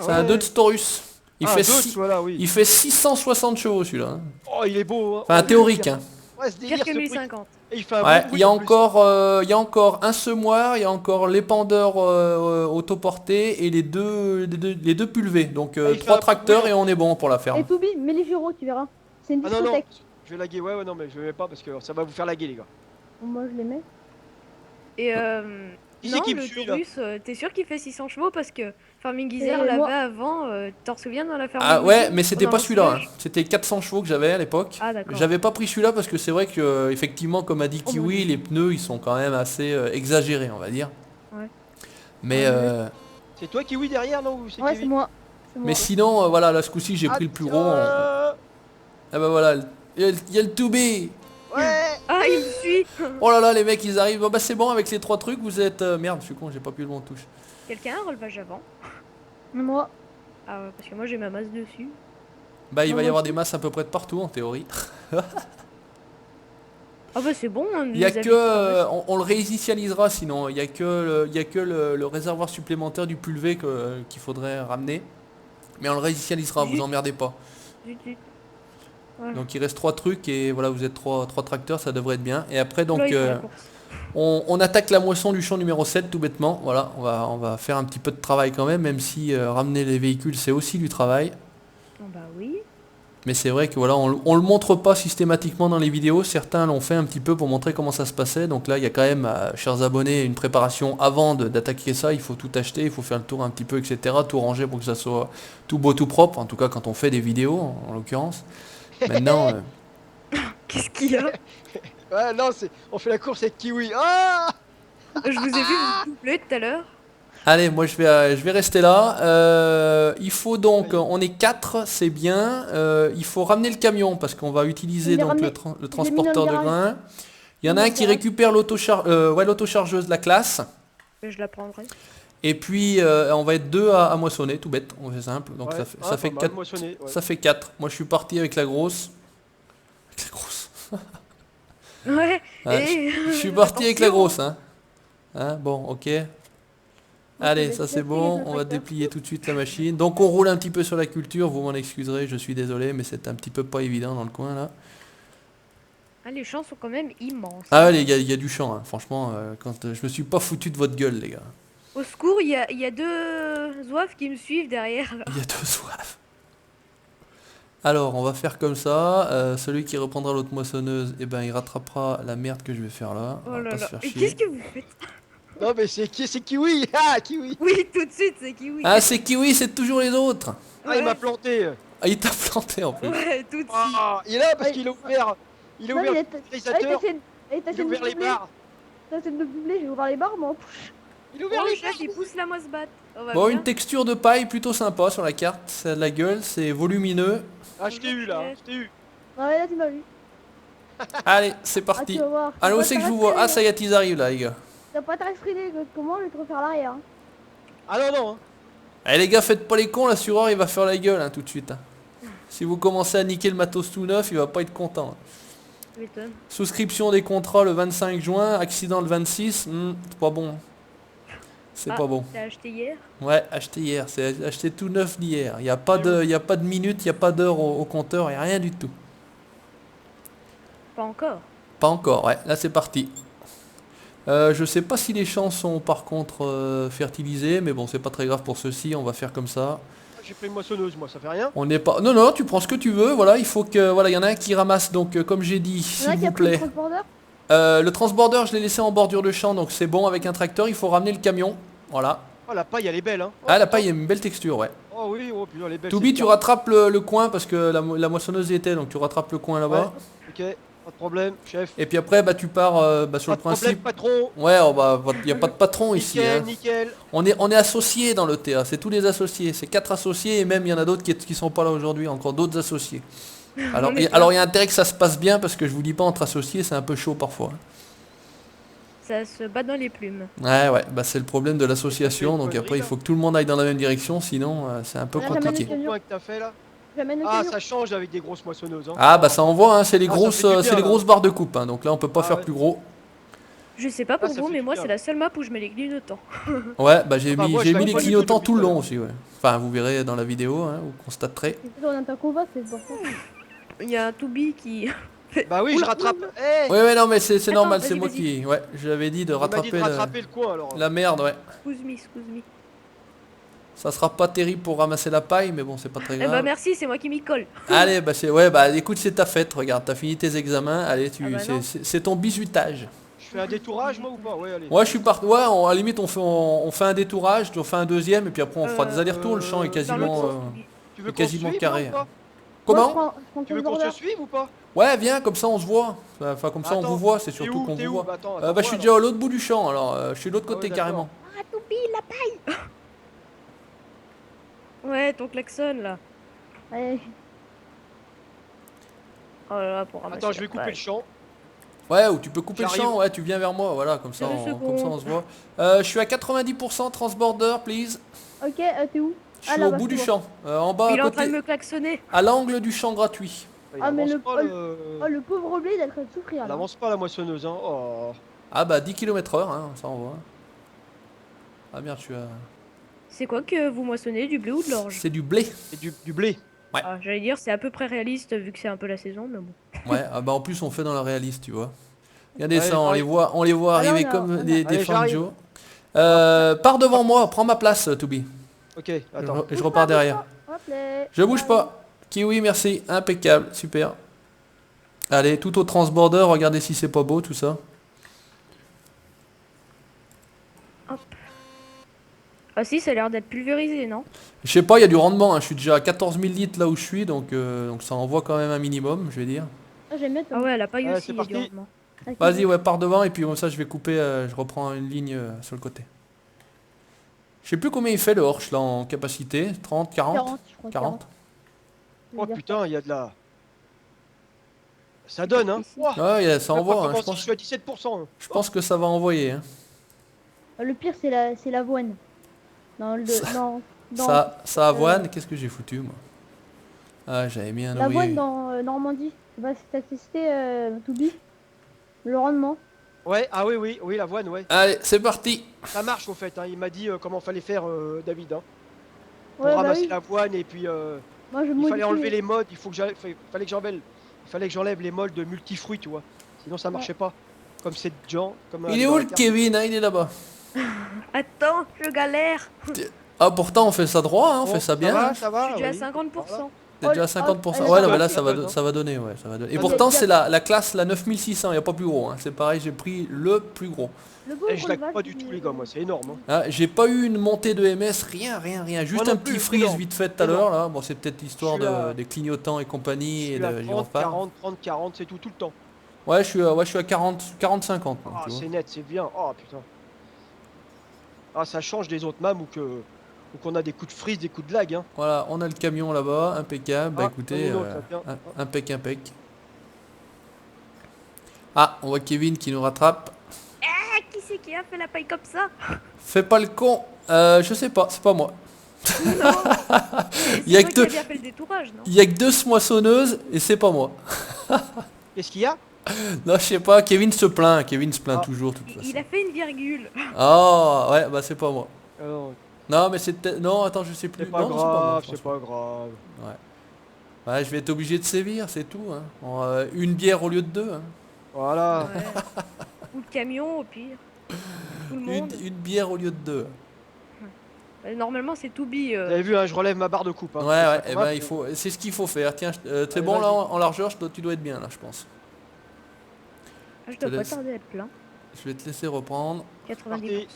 A: C'est un
C: ouais.
A: Dodge Taurus. Il,
C: Ah,
A: fait
C: un Dodge,
A: six-
C: voilà, oui.
A: il fait 660 chevaux celui-là. Hein.
C: Oh il est beau. Hein.
A: Enfin,
C: Oh,
A: théorique.
C: le
A: Hein.
C: délire. Ouais, ce délire,
B: Pire que
C: ce bruit.
B: 1050.
C: Et il fait un
A: Ouais,
C: bon
A: il
C: bruit
A: y a
C: en plus.
A: encore, il y a encore un semoir, il y a encore l'épandeur autoporté et les deux pulvés. Donc
C: Ah, il fait
A: 3
C: un
A: tracteurs
C: bruit.
A: et on est bon pour la ferme.
D: Et Toubi, mets les gyros, tu verras. C'est une
C: Ah non non,
D: discothèque.
C: je vais laguer, ouais non mais je vais pas parce que ça va vous faire laguer les gars.
D: Bon, moi, je les mets.
B: Et
C: Qui c'est
B: non,
C: qui me
B: le
C: suit, là
B: Taurus, t'es sûr qu'il fait 600 chevaux parce que Farming Geezer
D: Et
B: l'avait
D: moi-
B: avant, t'en souviens dans la ferme
A: Ah
B: de
A: ouais,
B: Geezer,
A: mais c'était
B: pendant
A: pas
B: un
A: celui-là. Hein.
B: siège
A: C'était 400 chevaux que j'avais à l'époque.
B: Ah d'accord.
A: J'avais pas pris celui-là parce que c'est vrai que effectivement, comme a dit
D: Oh,
A: Kiwi, les pneus ils sont quand même assez exagérés, on va dire.
B: Ouais.
A: Mais
C: C'est toi Kiwi derrière non ou c'est
D: Ouais,
C: Kiwi?
D: c'est moi. C'est moi.
A: mais sinon, voilà, là ce coup-ci j'ai pris le plus gros. Ah bah voilà, il y a le to be.
C: Ouais.
B: Ah, il me suit.
A: Oh là là, les mecs ils arrivent. Bon, bah c'est bon avec les 3 trucs. Vous êtes merde, je suis con, j'ai pas pu le bon touche.
B: Quelqu'un a un relevage avant?
D: Moi.
B: Ah ouais, parce que moi j'ai ma masse dessus.
A: Bah il
D: Non,
A: va y
D: moi
A: avoir
D: aussi.
A: des masses à peu près de partout en théorie.
B: Ah bah c'est bon, hein,
A: Il y a
B: les
A: que
B: habits,
A: on le réinitialisera sinon. Il y a que le réservoir supplémentaire du pulvé qu'il faudrait ramener. Mais on le réinitialisera, vous
B: Zut.
A: emmerdez pas.
B: Zut, zut. Voilà.
A: Donc il reste 3 trucs et voilà, vous êtes 3 tracteurs, ça devrait être bien. Et après donc
B: Là, il fait la course.
A: on attaque la moisson du champ numéro 7 tout bêtement. Voilà, on va faire un petit peu de travail quand même si ramener les véhicules c'est aussi du travail.
B: Oh, bah oui.
A: Mais c'est vrai que voilà, on le montre pas systématiquement dans les vidéos, certains l'ont fait un petit peu pour montrer comment ça se passait, donc là il y a quand même, chers abonnés, une préparation avant d'attaquer ça, il faut tout acheter, il faut faire le tour un petit peu, etc., tout ranger pour que ça soit tout beau, tout propre, en tout cas quand on fait des vidéos, en l'occurrence. Maintenant,
B: Qu'est-ce qu'il y a?
C: Ouais non c'est. On fait la course avec Kiwi. Ah.
B: Je vous ai vu vous doubler tout à l'heure.
A: allez, moi je vais rester là. Il faut donc, on est 4, c'est bien, il faut ramener le camion parce qu'on va utiliser
D: Je l'ai
A: donc
D: ramené.
A: le
D: Je l'ai mis dans
A: transporteur
D: le
A: de
D: garage.
A: grains. Il y en
D: Dans
A: a
D: le
A: un qui
D: garage.
A: récupère l'autochargeuse de la classe.
B: Mais je la prendrai.
A: Et puis on va être 2 à moissonner, tout bête, on fait simple. Donc
C: Ouais.
A: ça fait,
C: Ah,
A: ça fait
C: pas mal
A: 4.
C: moissonné, ouais.
A: Ça fait 4. Moi je suis parti avec la grosse. Avec la grosse.
B: Ouais.
A: Ouais,
B: Et...
A: je suis parti avec la
B: attention.
A: grosse, hein. Bon, ok. Allez, ça c'est bon, on va déplier tout de suite la machine. Donc on roule un petit peu sur la culture, vous m'en excuserez, je suis désolé, mais c'est un petit peu pas évident dans le coin là.
B: Ah, les champs sont quand même immenses.
A: Ah ouais les gars, il y a du champ, hein. Franchement, je me suis pas foutu de votre gueule les gars.
B: Au secours, il y a deux zouaves qui me suivent derrière. Là.
A: Il y a 2 soifs. Alors, on va faire comme ça. Celui qui reprendra l'autre moissonneuse, eh ben, il rattrapera la merde que je vais faire là. On
B: Oh
A: va
B: là
A: pas se
B: là.
A: faire
B: Et
A: chier.
B: qu'est-ce que vous faites?
C: Non mais c'est Kiwi. Ah Kiwi.
B: Oui, tout de suite, c'est Kiwi.
A: Ah, c'est Kiwi, c'est toujours les autres.
C: Ah il m'a planté.
A: Ah, il t'a planté en plus.
B: Ouais, tout de suite.
C: Ah il est là parce qu'il a ouvert. Il a
D: Non, mais
C: ouvert le
D: il a
C: pulvérisateur.
D: t'as
C: Il a ouvert les barres.
D: T'as essayé de me doubler, j'ai ouvert les barres, moi.
C: Il est ouvert
B: Oh,
C: les
B: chef, il pousse la moi se battre. On va
A: Bon,
B: bien.
A: une texture de paille plutôt sympa sur la carte. Ça a de la gueule, c'est volumineux.
C: Ah, je t'ai eu là, je t'ai eu.
D: Ouais, là, tu m'as vu.
A: Allez, c'est
D: Ah, tu
A: parti.
D: vas voir.
A: Allez, où c'est que je vous vois? Ah, ça y est, ils arrivent là, les gars.
D: T'as pas t'exprimer comment je vais te refaire l'arrière. Hein.
C: Ah non, non. Hein.
A: Allez, les gars, faites pas les cons, l'assureur il va faire la gueule hein, tout de suite. Hein. Si vous commencez à niquer le matos tout neuf, il va pas être content. Hein.
B: Tu m'étonnes.
A: Souscription des contrats le 25 juin, accident le 26, c'est pas bon. C'est
B: Ah,
A: pas bon.
B: T'as acheté hier?
A: Ouais, acheté hier, c'est acheté tout neuf d'hier. Il n'y a pas de minutes, il n'y a pas d'heure au compteur, il n'y a rien du tout.
B: Pas encore.
A: Pas encore, ouais, là c'est parti. Je sais pas si les champs sont par contre fertilisés, mais bon c'est pas très grave pour ceux-ci, on va faire comme ça.
C: J'ai pris une moissonneuse, moi, ça fait rien.
A: On n'est pas. Non, non, tu prends ce que tu veux, voilà, il faut que. Voilà, il y en a un qui ramasse, donc comme j'ai dit,
D: Il y en a
A: s'il
D: qui a
A: vous
D: pris le
A: plaît.
D: transporteur.
A: Le transborder, je l'ai laissé en bordure de champ, donc c'est bon avec un tracteur, il faut ramener le camion. Voilà.
C: Oh, la paille, elle est belle, hein. Oh,
A: Ah, la
C: putain.
A: paille, il y a une belle texture, ouais.
C: Oh oui, oh putain, elle est belle.
A: Toubi,
C: cette
A: tu
C: carte.
A: rattrapes le coin parce que la moissonneuse y était, donc tu rattrapes le coin là-bas.
C: Ok, pas de problème, chef.
A: Et puis après, bah tu pars sur
C: Pas
A: le
C: de problème,
A: principe.
C: patron.
A: Ouais, il n'y a pas de patron ici.
C: Nickel,
A: Hein.
C: nickel.
A: On est associés dans le TA, c'est tous les associés. C'est 4 associés et même il y en a d'autres qui sont pas là aujourd'hui, encore d'autres associés. Alors
B: On est
A: il y a intérêt que ça se passe bien parce que je vous dis pas entre associés, c'est un peu chaud parfois.
B: Ça se bat dans les plumes.
A: Ouais, bah c'est le problème de l'association, donc après il faut que tout le monde aille dans la même direction, sinon c'est un peu
D: Ouais, j'amène
A: compliqué.
D: le camion.
C: Point que t'as fait là.
D: J'amène le
C: Ah,
D: camion.
C: ça change avec des grosses moissonneuses. Hein.
A: Ah bah ça envoie, hein, c'est les
C: Ah, ça
A: grosses,
C: fait du bien,
A: c'est les
C: là.
A: grosses barres de coupe, hein, donc là on peut pas
C: Ah
A: faire
C: ouais.
A: plus gros.
B: Je sais pas pour
C: ça
B: vous,
C: fait
B: mais
C: du
B: moi
C: bien.
B: c'est la seule map où je mets les clignotants.
A: Ouais, bah j'ai
C: Ah bah,
A: mis,
C: moi,
A: j'ai
C: je
A: mis
C: fais
A: les
C: pas du tout
A: clignotants
C: depuis
A: tout le
C: tout à
A: long
C: l'heure.
A: aussi, ouais. Enfin vous verrez dans la vidéo, hein, vous constaterez.
D: C'est on est en combat, c'est pour ça.
B: Il y a un Toubi qui.
C: Bah oui, je rattrape. Eh,
A: Ouais, non mais c'est
B: Attends,
A: normal, c'est
B: vas-y,
A: moi
B: vas-y.
A: qui... Ouais, j'avais dit de
C: il m'a dit
A: rattraper,
C: de rattraper le coin alors.
A: la merde, ouais.
B: Excuse me.
A: Ça sera pas terrible pour ramasser la paille, mais bon, c'est pas très
B: Eh
A: grave.
B: bah merci, c'est moi qui m'y colle.
A: Allez, bah c'est... Ouais, bah écoute, c'est ta fête, regarde, t'as fini tes examens, allez,
B: Ah bah non.
A: c'est ton bisutage.
C: Je fais un détourage moi ou pas? Ouais, allez.
A: Ouais, je suis parti. Ouais, à la limite, on fait un détourage, on fait un deuxième, et puis après on fera des allers-retours, le champ est
B: Dans l'autre
A: quasiment...
B: sens, Toubi.
C: Tu veux qu'on
A: quasiment
C: se suive
A: carré,
C: là, ou pas?
A: Comment
D: Moi, je prends
C: Tu
D: le
C: veux qu'on se
D: border.
C: suive ou pas?
A: Ouais, viens, comme ça on se voit. Enfin, comme ça on
C: Attends,
A: vous voit, c'est
C: T'es
A: surtout
C: où?
A: qu'on
C: T'es
A: vous
C: où?
A: voit.
C: Bah attends,
A: Bah je suis
C: attends,
A: déjà à l'autre bout du champ, alors je suis de l'autre
C: Ah ouais,
A: côté
C: d'accord.
A: carrément.
B: Ah Toubi, la paille. Ouais, ton klaxon là.
D: Allez,
B: Oh là là, pour ramasser
C: Attends, je
B: la
C: vais couper
B: paille.
C: le champ.
A: Ouais, ou tu peux couper le
C: J'arrive.
A: champ, ouais, tu viens vers moi, voilà, comme ça,
B: Deux
A: comme ça on
B: secondes.
A: se voit. Je suis à 90% transborder, please.
D: ok, t'es où?
A: Je suis
D: Ah, là-bas,
A: au bout
D: je
A: du
D: vois.
A: champ, en bas,
B: Il est
A: à
B: en train de
A: côté,
B: me klaxonner.
A: à l'angle du champ gratuit.
C: Il
D: Ah, mais
C: avance
D: le-
C: pas,
D: Oh, le pauvre blé, il est en train de souffrir
C: Elle
D: là.
C: avance pas la moissonneuse, hein. Oh.
A: Ah bah 10 km/h, hein, ça on voit. Ah merde, je suis à...
B: C'est quoi que vous moissonnez, du blé ou de l'orge?
A: C'est du blé.
C: Et du blé.
A: Ouais.
B: Ah, j'allais dire, c'est à peu près réaliste vu que c'est un peu la saison, mais bon.
A: Ouais, ah bah en plus on fait dans la réaliste, tu vois. Regardez
C: Allez,
A: ça, on les
C: j'arrive.
A: voit
D: Allez,
A: arriver
D: on a-
A: comme
D: on a-
A: des
C: Allez,
A: fins de
C: j'arrive.
A: jour. Pars devant moi, prends ma place, Toubi.
C: Ok, attends.
A: Je repars derrière.
D: Hop là.
A: Je bouge pas. Kiwi, merci. Impeccable. Super. Allez, tout au transborder, regardez si c'est pas beau tout ça.
B: Ah si, ça a l'air d'être pulvérisé, non?
A: Je sais pas, il y a du rendement. Hein. Je suis déjà à 14 000 litres là où je suis, donc ça envoie quand même un minimum, je vais dire.
D: Ah, j'aime bien.
B: Ah ouais, la paille
C: Ouais,
B: aussi,
C: c'est
B: il y a du
C: parti.
B: rendement.
A: Vas-y, ouais, pars devant et puis comme ça je vais couper, je reprends une ligne sur le côté. Je sais plus combien il fait le Horsch là en capacité. 30, 40
D: 40, je crois.
A: 40.
C: Oh putain, il y a de la. Ça donne, hein. Ouah.
A: Ouais, ça envoie. Hein.
C: Je suis à 17%.
A: Je pense que ça va envoyer. Hein.
D: Le pire, c'est l'avoine. Dans le. Dans
A: Ça avoine, qu'est-ce que j'ai foutu moi? Ah, j'avais mis un
D: l'avoine
A: ouvrier.
D: dans Normandie. Tu vas testé Toubi. Le rendement.
C: Ouais, ah oui, l'avoine, ouais.
A: Allez, c'est parti.
C: Ça marche au fait, hein. Il m'a dit comment fallait faire, David. Hein. Pour
D: Ouais, bah
C: ramasser
D: oui.
C: l'avoine et puis
D: Moi, je
C: il
D: modifie.
C: fallait enlever les modes. Fallait que j'enlève les modes de multifruits, tu vois. Sinon ça marchait pas. Comme c'est Jean. Comme
A: Il est où le Kevin hein? Il est là-bas.
B: Attends, je galère.
A: Ah, pourtant on fait ça droit, hein, on fait ça bien. hein.
C: Ça va,
B: Je suis déjà
C: oui.
B: à 50%.
A: T'es déjà à 50%.
D: Oh,
A: Ouais,
D: elle
A: non, mais
C: est
A: là
C: bonne,
A: ça va,
C: elle est bonne,
A: ça va donner, ouais, ça va donner. Et
C: Ok.
A: pourtant c'est la classe, la 9600, il n'y a pas plus gros. Hein. C'est pareil, j'ai pris le plus gros.
D: Le pauvre
C: Eh, je lag
D: vache,
C: pas du tout, les gars, moi, c'est énorme. Hein.
A: Ah, j'ai pas eu une montée de MS, rien. Juste
C: non
A: un
C: plus,
A: petit freeze
C: énorme.
A: vite fait tout à l'heure là. Bon, c'est peut-être l'histoire
C: Je suis là.
A: des clignotants et compagnie
C: Je
A: et
C: suis à
A: de
C: 30,
A: gyrophare.
C: 40, 30, 40, c'est tout le temps.
A: Ouais, je suis à 40, 50.
C: Ah,
A: tu vois.
C: c'est net, c'est bien. Oh putain. Ah, ça change des autres mâmes ou qu'on a des coups de freeze, des coups de lag. Hein.
A: Voilà, on a le camion là-bas, impeccable. Bah
C: Ah,
A: écoutez,
C: non, ça vient.
A: impec, impec. Ah, on voit Kevin qui nous rattrape.
B: Ah, qui c'est qui a fait la paille comme ça?
A: Fais pas le con. Je sais pas, c'est pas moi.
B: Non.
A: Il y a
B: C'est
A: que
B: toi
A: deux-
B: qui a bien fait le détourage, non?
A: Il y a que 2 moissonneuses et c'est pas moi.
C: Qu'est-ce qu'il y a?
A: Non, je sais pas, Kevin se plaint. Kevin se plaint
C: Ah.
A: toujours, de toute façon.
B: Il a fait une virgule.
A: Ah, ouais, bah c'est pas moi.
C: Non,
A: Non, mais c'est peut-être... Non, attends, je sais plus.
C: c'est pas
A: Non, non, c'est pas moi,
C: grave, c'est
A: franchement.
C: pas grave.
A: Ouais, je vais être obligé de sévir, c'est tout. Hein. Une bière au lieu de 2. Hein.
C: Voilà.
B: Ouais. Ou le camion au pire. Tout le monde.
A: Une bière au lieu de 2.
B: Normalement c'est to be.
C: Vous avez vu, hein, je relève ma barre de coupe. Hein,
A: Ouais, ouais,
C: c'est
A: et
C: pas
A: ben
C: grave.
A: c'est ce qu'il faut faire. Tiens, c'est
C: Allez,
A: bon là
C: vas-y.
A: en largeur, tu dois être bien là, je pense.
B: Ah, je
A: te
B: dois pas
A: laisse.
B: tarder à être plein.
A: Je vais te laisser reprendre.
B: 90%.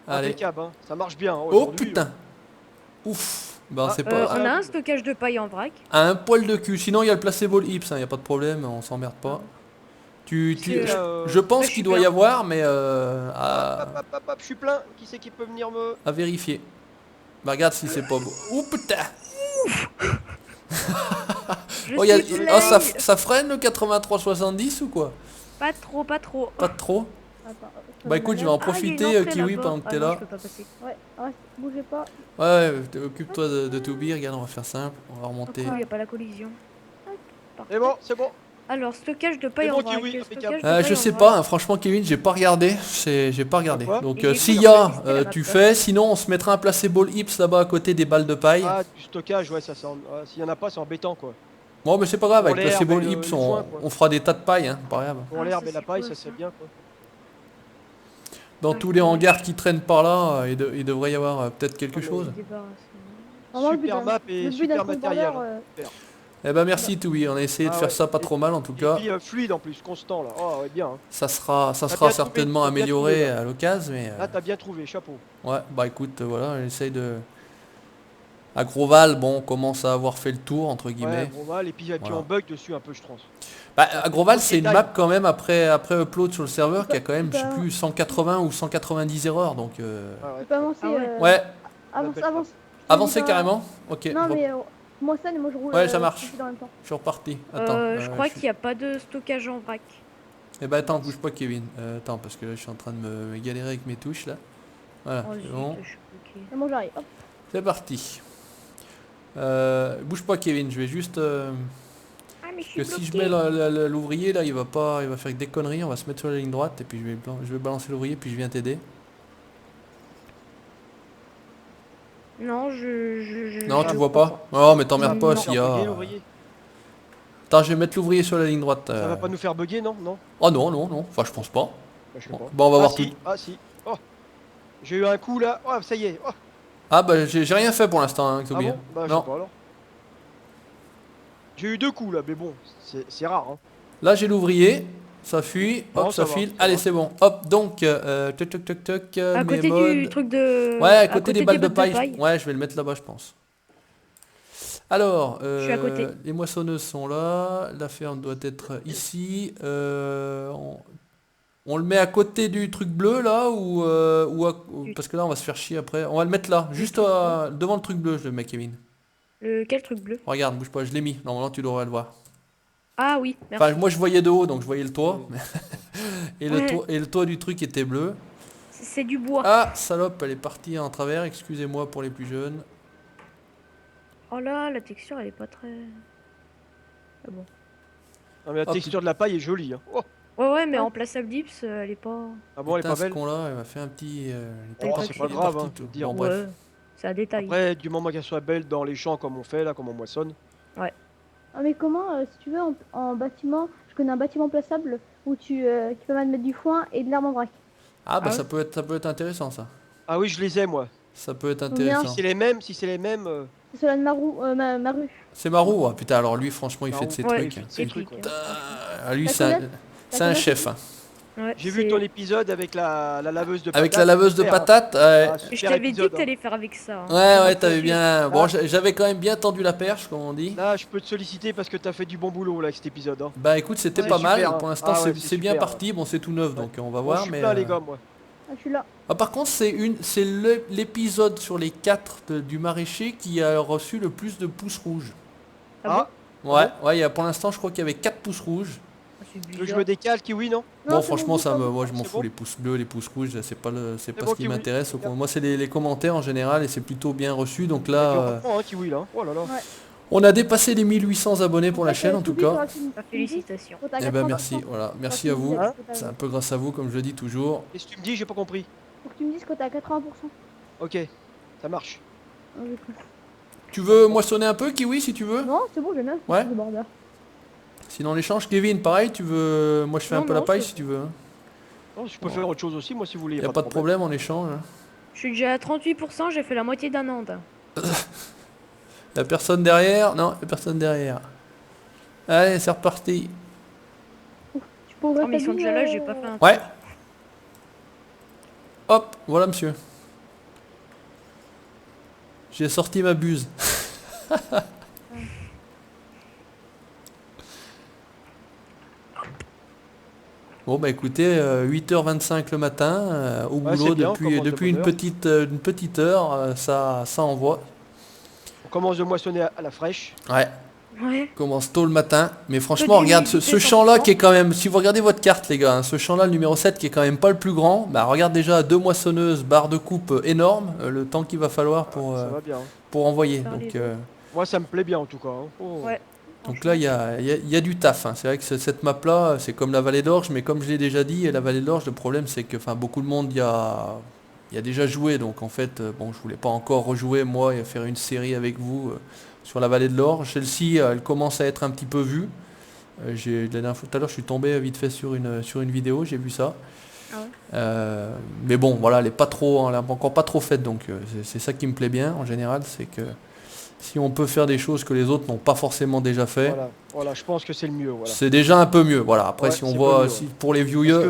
A: Allez.
C: Impeccable, hein. Ça marche bien. hein,
A: Oh
C: aujourd'hui,
A: putain. Ouf. Ben
C: Ah,
A: c'est
B: On
A: pas...
B: a un stockage de paille en vrac.
A: À un poil de cul. Sinon il y a le placebo hips, hein, y a pas de problème, on s'emmerde pas.
C: C'est,
A: Je pense
B: Ouais, je
A: qu'il
B: suis
A: doit y
B: bien.
A: avoir, mais
C: Hop, hop, hop, hop, je suis plein. Qui c'est qui peut venir me.
A: à vérifier. Bah regarde si c'est pas beau. Oh putain.
B: Je
A: Oh, y a...
B: suis
A: oh,
B: plein.
A: ça freine le 83-70 ou quoi?
B: Pas trop, pas trop.
A: Pas trop.
D: Attends,
A: Bah écoute, je vais en
B: Ah, il y a une
A: profiter
B: entrée
A: Kiwi
B: là-bas.
A: pendant que t'es
B: Ah non,
A: là.
B: je peux pas passer.
D: Ouais, reste, bougez pas.
A: Ouais, occupe-toi de Toby, regarde, on va faire simple, on va
B: Oh,
A: remonter.
B: cool, il n'y a pas la collision. Parfait.
C: C'est bon, c'est bon.
B: Alors, stockage de paille
C: C'est
B: en
C: bon,
B: vrac.
C: Kiwi,
B: stockage
C: impeccable.
B: de paille
A: Je
B: en
A: sais
B: vrac.
A: pas, hein, franchement Kevin, j'ai pas regardé, j'ai pas regardé.
C: Pourquoi
A: Donc
B: Il est
A: s'il
B: cool,
A: y
B: on
A: a,
B: va tester la
A: tu
B: map.
A: fais, sinon on se mettra un placebo hips là-bas à côté des balles de paille.
C: Ah, du stockage, ouais, ça sent. S'il y en a pas, c'est embêtant quoi.
A: Bon mais c'est pas grave,
C: Pour
A: avec
C: l'herbe
A: placebo
C: et le
A: hips
C: joint, quoi.
A: on fera des tas de paille, hein, pas grave.
C: Pour
B: Ah,
C: l'herbe
B: ça,
C: et la
B: c'est
C: paille,
B: cool,
C: ça
B: ça.
C: c'est bien quoi.
A: Dans tous les hangars qui traînent par là, il devrait y avoir peut-être quelque chose.
B: Débarrassé.
D: Vraiment, le but
C: Super
D: d'un-
C: map et
D: le but
C: super
D: d'un
C: matériel.
D: snowboarder,
A: Eh ben merci Toby, on a essayé de
C: Ah
A: faire
C: ouais.
A: ça pas
C: Et-
A: trop mal en tout
C: Et
A: cas.
C: puis fluide en plus, constant là. Oh, ouais, bien. Hein.
A: Ça sera
C: T'as bien trouvé,
A: certainement
C: t'as bien
A: amélioré
C: trouvé, là.
A: à l'occasion, mais
C: Là, t'as bien trouvé, chapeau.
A: ouais, bah écoute, voilà, on essaye de... À Grosval, bon, on commence à avoir fait le tour, entre
C: Ouais,
A: guillemets.
C: bon, voilà, et puis tu
A: Voilà.
C: en bug dessus un peu, je pense.
A: Bah, à Grosval, c'est une
C: détail.
A: map quand même, après upload sur le serveur, qui a quand même, je sais
D: Bah.
A: plus, 180 ou 190 erreurs, donc...
C: Ah,
D: Tu
C: ouais.
D: peux avancer.
B: Ah ouais.
A: Ouais,
D: Avance,
C: belle
D: avance.
A: avancez carrément. Ok,
D: Non,
A: je
D: mais moi ça, et moi je roule.
A: Ouais, ça marche.
D: en même temps.
A: suis reparti. Attends,
B: Je crois qu'il n'y a pas de stockage en vrac.
A: Eh ben attends, bouge pas Kevin. Attends, parce que là, je suis en train de me galérer avec mes touches, là. Voilà,
B: Oh,
A: c'est
B: zut,
A: bon.
B: je suis bloqué.
D: Et moi j'arrive. Hop.
A: C'est parti. Bouge pas Kevin, je vais juste...
B: Ah, mais je suis
A: que si je
B: bloqué.
A: mets l'ouvrier là, il va faire que des conneries, on va se mettre sur la ligne droite et puis je vais balancer l'ouvrier puis je viens t'aider.
B: Non, je
A: Non,
B: je
A: tu vois
B: comprends
A: pas. Oh mais t'emmerdes
B: Non,
A: pas
B: non.
A: s'il y a...
C: Bugger, l'ouvrier.
A: Attends, je vais mettre l'ouvrier sur la ligne droite.
C: Ça va pas nous faire bugger, non? Non?
A: Oh non, non, non. Enfin, je pense pas.
C: Bah, je sais
A: Bon,
C: pas.
A: bon, on va
C: Ah
A: voir
C: si,
A: tout.
C: ah si. Oh. J'ai eu un coup là. Oh, ça y est. Oh.
A: Ah bah j'ai rien fait pour l'instant, hein,
C: Ah
A: Toby.
C: bon? Bah, je
A: Non.
C: sais pas alors. J'ai eu 2 coups là, mais bon, c'est rare. Hein.
A: Là j'ai l'ouvrier, ça fuit, hop,
C: Non,
A: ça
C: ça va,
A: file.
C: ça
A: Allez,
C: va.
A: c'est bon. Hop, donc, toc toc toc toc,
B: À
A: mes
B: côté
A: modes.
B: du truc de.
A: Ouais, à côté des balles de
B: bottes
A: paille. Ouais, je vais le mettre là-bas, je pense. Alors,
B: suis à côté.
A: les moissonneuses sont là, la ferme doit être ici. On le met à côté du truc bleu là parce que là on va se faire chier après. On va le mettre là, juste devant le truc bleu, je le mets Kevin.
B: Quel truc bleu?
A: Regarde, bouge pas, je l'ai mis. Normalement tu devrais le voir.
B: Ah oui, merci.
A: Enfin, moi je voyais de haut, donc je voyais le toit. et,
B: Ouais.
A: le toit du truc était bleu.
B: C'est du bois.
A: Ah, salope, elle est partie en travers, excusez-moi pour les plus jeunes.
B: Oh là, la texture elle est pas très. Ah bon.
C: Non, mais la
A: Hop.
C: texture de la paille est jolie. Hein. Oh.
B: Ouais, mais en plaçable dips, elle est pas.
C: Ah bon, elle est
A: Putain,
C: pas belle.
A: ce con-là, elle m'a fait un petit...
B: Elle est
C: Oh,
B: pas
C: c'est pas
B: cuite.
C: grave,
A: parti,
C: hein,
A: tout.
C: je veux dire.
A: Bon, bref.
B: Ouais, c'est un détail.
C: Après, du moment qu'elle soit belle dans les champs comme on fait là, comme on moissonne.
D: Ah, mais comment, si tu veux, en bâtiment, je connais un bâtiment plaçable où qui permet de mettre du foin et de l'herbe en vrac.
A: Ah bah
B: Ah
A: ça peut être intéressant ça.
C: Ah oui, je les ai moi.
A: Ça peut être
D: Combien
A: intéressant.
C: Si c'est les mêmes.
D: C'est cela de ma rue.
A: C'est Marou, ah, putain, alors lui franchement il fait de ses
B: Ouais,
A: trucs.
C: c'est le
B: épique.
C: truc,
A: Ah, lui
D: T'as
A: c'est un,
D: combien
A: c'est un chef. Hein.
B: Ouais,
C: J'ai vu
B: c'est-
C: ton épisode avec la laveuse de
A: Avec
C: patates.
A: la laveuse de
C: Super, hein.
A: patates, ouais.
C: Ah,
B: Je
C: super
B: t'avais dit
C: épisode,
B: que
C: hein.
B: t'allais faire avec ça. hein.
A: Ouais, t'avais bien... Bon, j'avais quand même bien tendu la perche, comme on dit.
C: Là, je peux te solliciter parce que t'as fait du bon boulot là avec cet épisode. Hein.
A: Bah écoute, c'était
C: Ouais,
A: pas
C: super,
A: mal,
C: hein.
A: pour l'instant
C: Ah ouais,
A: c'est
C: c'est
A: bien
C: super,
A: parti, bon c'est tout neuf, donc on va
C: Bon,
A: voir,
C: je suis
A: mais...
C: plein les gars moi.
D: Ah, je suis là.
A: Ah, par contre, c'est l'épisode sur les 4 du maraîcher qui a reçu le plus de pouces rouges.
B: Ah bon
A: Ouais, ouais, pour l'instant, je crois qu'il y avait 4 pouces rouges.
B: Ah, c'est
C: Tu veux que je
B: bizarre.
C: me décale, Kiwi, non?
D: Non,
A: Bon,
D: c'est
A: franchement,
D: bon, c'est bon.
A: moi, je m'en
C: C'est
A: fous,
C: bon
A: les pouces bleus, les pouces rouges, c'est pas pas
C: bon,
A: ce qui
C: Kiwi.
A: m'intéresse.
C: Regarde.
A: Moi, c'est les commentaires en général et c'est plutôt bien reçu. Donc
C: Et puis
A: là,
C: on reprend, hein, Kiwi, là. Oh là là.
D: Ouais.
A: on a dépassé les 1800 abonnés pour la
D: En fait,
A: chaîne, en tout
D: Toby,
A: cas.
D: faudra que tu me
B: Ah,
D: dises
B: félicitations.
D: quand t'as
A: Eh ben
D: 80%.
A: merci, voilà, merci
D: Faudra
A: à
D: que tu me
A: vous.
D: dises
C: Hein
D: quand
A: C'est
D: t'as-
A: un peu grâce à vous, comme je le dis toujours.
C: Qu'est-ce que tu me dis? J'ai pas compris.
D: Faut que tu me dises quand t'es à 80%.
C: Ok, ça marche.
D: Ah, j'ai cru.
A: Tu veux moissonner un peu, Kiwi, si tu veux?
D: Non, c'est bon, j'ai 9.
A: Ouais.
D: Le border.
A: Sinon, on échange. Kevin, pareil, tu veux... Moi, je fais un
B: Non,
A: peu la
B: non,
A: paille,
B: c'est
A: si tu veux. Hein.
C: Non, je peux faire autre chose aussi, moi, si vous voulez.
A: Y a pas de problème, on échange. Hein.
B: Je suis déjà à 38%, j'ai fait la moitié d'un Inde.
A: Y'a personne derrière? Non, y'a personne derrière. Allez, c'est reparti.
D: Tu pourrais
B: Oh, mais ils sont déjà là, j'ai pas fait un...
A: Ouais. Hop, voilà, monsieur. J'ai sorti ma buse. Bon bah écoutez, 8h25 le matin, au
C: Ouais,
A: boulot
C: c'est bien, on
A: depuis,
C: commence de
A: depuis
C: bonne
A: une petite heure, ça envoie.
C: On commence de moissonner à la fraîche.
A: Ouais,
B: Ouais.
A: commence tôt le matin, mais franchement
B: de
A: regarde
B: l'humidité
A: ce champ là
B: 100%.
A: qui est quand même, si vous regardez votre carte les gars, hein, ce champ là le numéro 7 qui est quand même pas le plus grand, bah regarde déjà 2 moissonneuses, barre de coupe énorme, le temps qu'il va falloir
C: Ça va bien. Hein.
A: pour envoyer.
B: Faire les
A: Donc,
B: deux.
C: Moi, ça me plaît bien en tout cas. Hein. Oh.
B: Ouais.
A: donc là il y a du taf, hein. C'est vrai que cette map là c'est comme la vallée d'Orge, mais comme je l'ai déjà dit, la vallée d'Orge le problème c'est que beaucoup de monde y a déjà joué, donc en fait bon je voulais pas encore rejouer moi et faire une série avec vous sur la vallée de l'Orge. Celle-ci elle commence à être un petit peu vue. La dernière fois tout à l'heure je suis tombé vite fait sur une vidéo, j'ai vu ça.
B: Ah ouais.
A: Mais bon voilà, elle est pas trop, elle est encore pas trop faite, donc c'est ça qui me plaît bien en général, c'est que si on peut faire des choses que les autres n'ont pas forcément déjà fait,
C: Voilà, je pense que c'est le mieux. Voilà.
A: c'est déjà un peu mieux. Voilà. Après
C: Ouais,
A: si on
C: c'est
A: voit
C: peu mieux,
A: si pour les
C: Parce
A: viewers.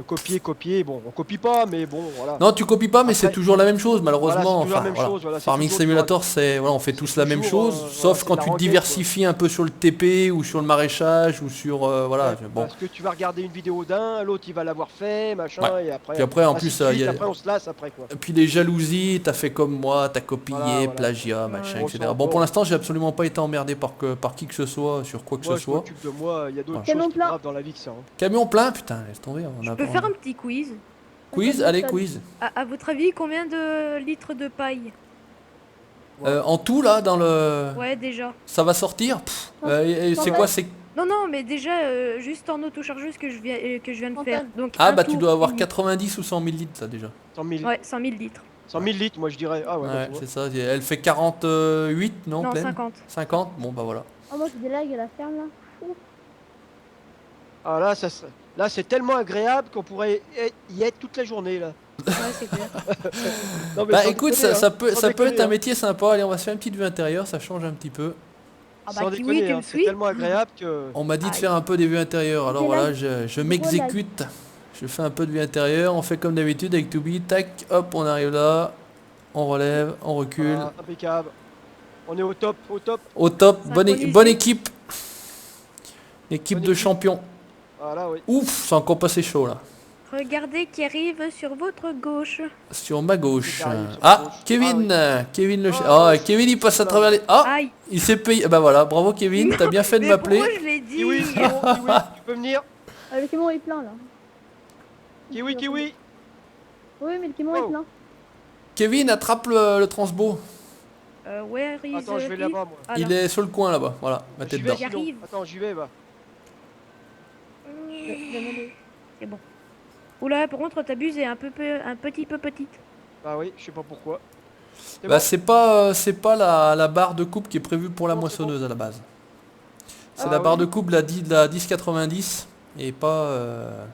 C: que copier, bon, on copie pas, mais bon, voilà.
A: Non, tu copies pas, mais c'est
C: Après-
A: toujours la même chose,
C: Voilà,
A: malheureusement.
C: c'est toujours la même
A: voilà.
C: chose. Voilà, c'est
A: Farming
C: toujours
A: Simulator, c'est voilà, on fait
C: c'est
A: tous la même
C: toujours,
A: chose,
C: voilà,
A: sauf
C: c'est
A: quand
C: la
A: tu
C: rengaine,
A: diversifies un peu sur le TP ou sur le maraîchage ou sur voilà.
C: Ouais,
A: Bon.
C: Parce que tu vas regarder une vidéo d'un, l'autre il va l'avoir fait, machin,
A: Ouais.
C: et après.
A: Puis après, en
C: ainsi
A: plus,
C: de suite,
A: il y a-
C: après on se lasse après quoi.
A: Et puis les jalousies, t'as fait comme moi, t'as copié,
C: Voilà.
A: plagiat,
B: Ouais.
A: machin,
C: On
A: etc.
C: s'en
A: Bon, pour
C: va.
A: l'instant, j'ai absolument pas été emmerdé par qui que ce soit, sur quoi que
C: Moi
A: ce
C: je
A: soit.
C: m'occupe de moi, il y a d'autres
A: Ouais.
C: choses
D: Canon
C: plus
D: plat.
C: graves dans la vie que ça. Hein.
A: Camion plein, putain, laisse tomber.
B: Je peux faire un petit quiz.
A: quiz, allez, quiz.
B: À votre avis, combien de litres de paille?
A: En tout là, dans le,
B: Ouais, déjà.
A: ça va sortir. Pff, et c'est
D: Ouais.
A: quoi, c'est
B: Non, non, mais déjà, juste en autochargeuse que je viens de faire. Donc,
A: ah
B: un
A: bah tu
B: tour
A: dois avoir
B: fini.
A: 90 ou 100 000 litres ça déjà.
C: 100 000,
B: Ouais, 100 000 litres.
C: 100 000 litres, moi je dirais. Ah ouais, bah,
A: Ouais,
C: tu vois.
A: c'est ça. Elle fait 48, non,
B: Non,
A: pleine
B: 50.
A: 50. Bon bah voilà.
D: Oh, moi, j'ai des lags à la ferme là. Ouf.
C: Ah là, là c'est tellement agréable qu'on pourrait y être toute la journée là.
B: Ouais, c'est clair.
C: Non, mais
A: Bah
C: sans
A: écoute,
C: déconner,
A: ça
C: hein.
A: peut
C: Sans
A: ça peut être
C: déconner,
A: un
C: hein.
A: métier sympa. Allez, on va se faire une petite vue intérieure, ça change un petit peu.
B: Ah
C: Sans
B: bah,
C: déconner,
B: Kiwi, tu
C: hein,
B: me
C: c'est
B: suis?
C: tellement agréable que.
A: On m'a dit de
B: Aïe.
A: faire un peu des vues intérieures. Alors
D: Des
A: voilà,
D: likes.
A: je
D: Gros
A: m'exécute. Je fais un peu de vue intérieure. On fait comme d'habitude avec Toby. Tac, hop, on arrive là. On relève, on recule.
C: Voilà, impeccable. On est au top, au top.
A: Au top,
B: Synchronisé.
A: bonne équipe. Équipe
C: Bonne
A: de
C: équipe.
A: champions.
C: Voilà, oui.
A: Ouf, c'est encore passé chaud là.
B: Regardez qui arrive sur votre gauche.
A: Sur ma gauche.
C: Qui arrive sur
A: Ah,
C: ma gauche.
A: Kevin,
C: Ah
A: Kevin le.
C: Ah,
A: Ah, Kevin il passe à travers les. Ah,
B: Aïe.
A: il s'est payé. Bah voilà, bravo Kevin, t'as bien fait de
B: Mais
A: m'appeler.
B: pourquoi je l'ai dit?
C: Kiwi, c'est bon, Kiwi, tu peux venir.
D: Ah, le Kémon est plein là.
C: Kiwi, Kiwi.
D: Oui, mais le Kémon
C: Wow.
D: est plein.
A: Kevin, attrape le transbo.
B: Where is
C: Attends, je vais
B: he?
C: là-bas moi.
B: Ah,
A: Il
B: là.
A: est sur le coin là-bas. Voilà, ma
C: J'y
A: tête
C: vais,
A: dedans.
B: J'y
C: sinon.
B: arrive.
C: Attends, j'y vais, bah.
B: C'est bon. Oula, par contre, ta buse est un petit peu petite.
C: Bah oui, je sais pas pourquoi. C'est
A: Bah
C: bon
A: c'est pas la barre de coupe qui est prévue pour la
C: Non, c'est
A: moissonneuse à la base. C'est
C: Ah
A: la barre
C: oui.
A: de coupe de la 1090 et pas.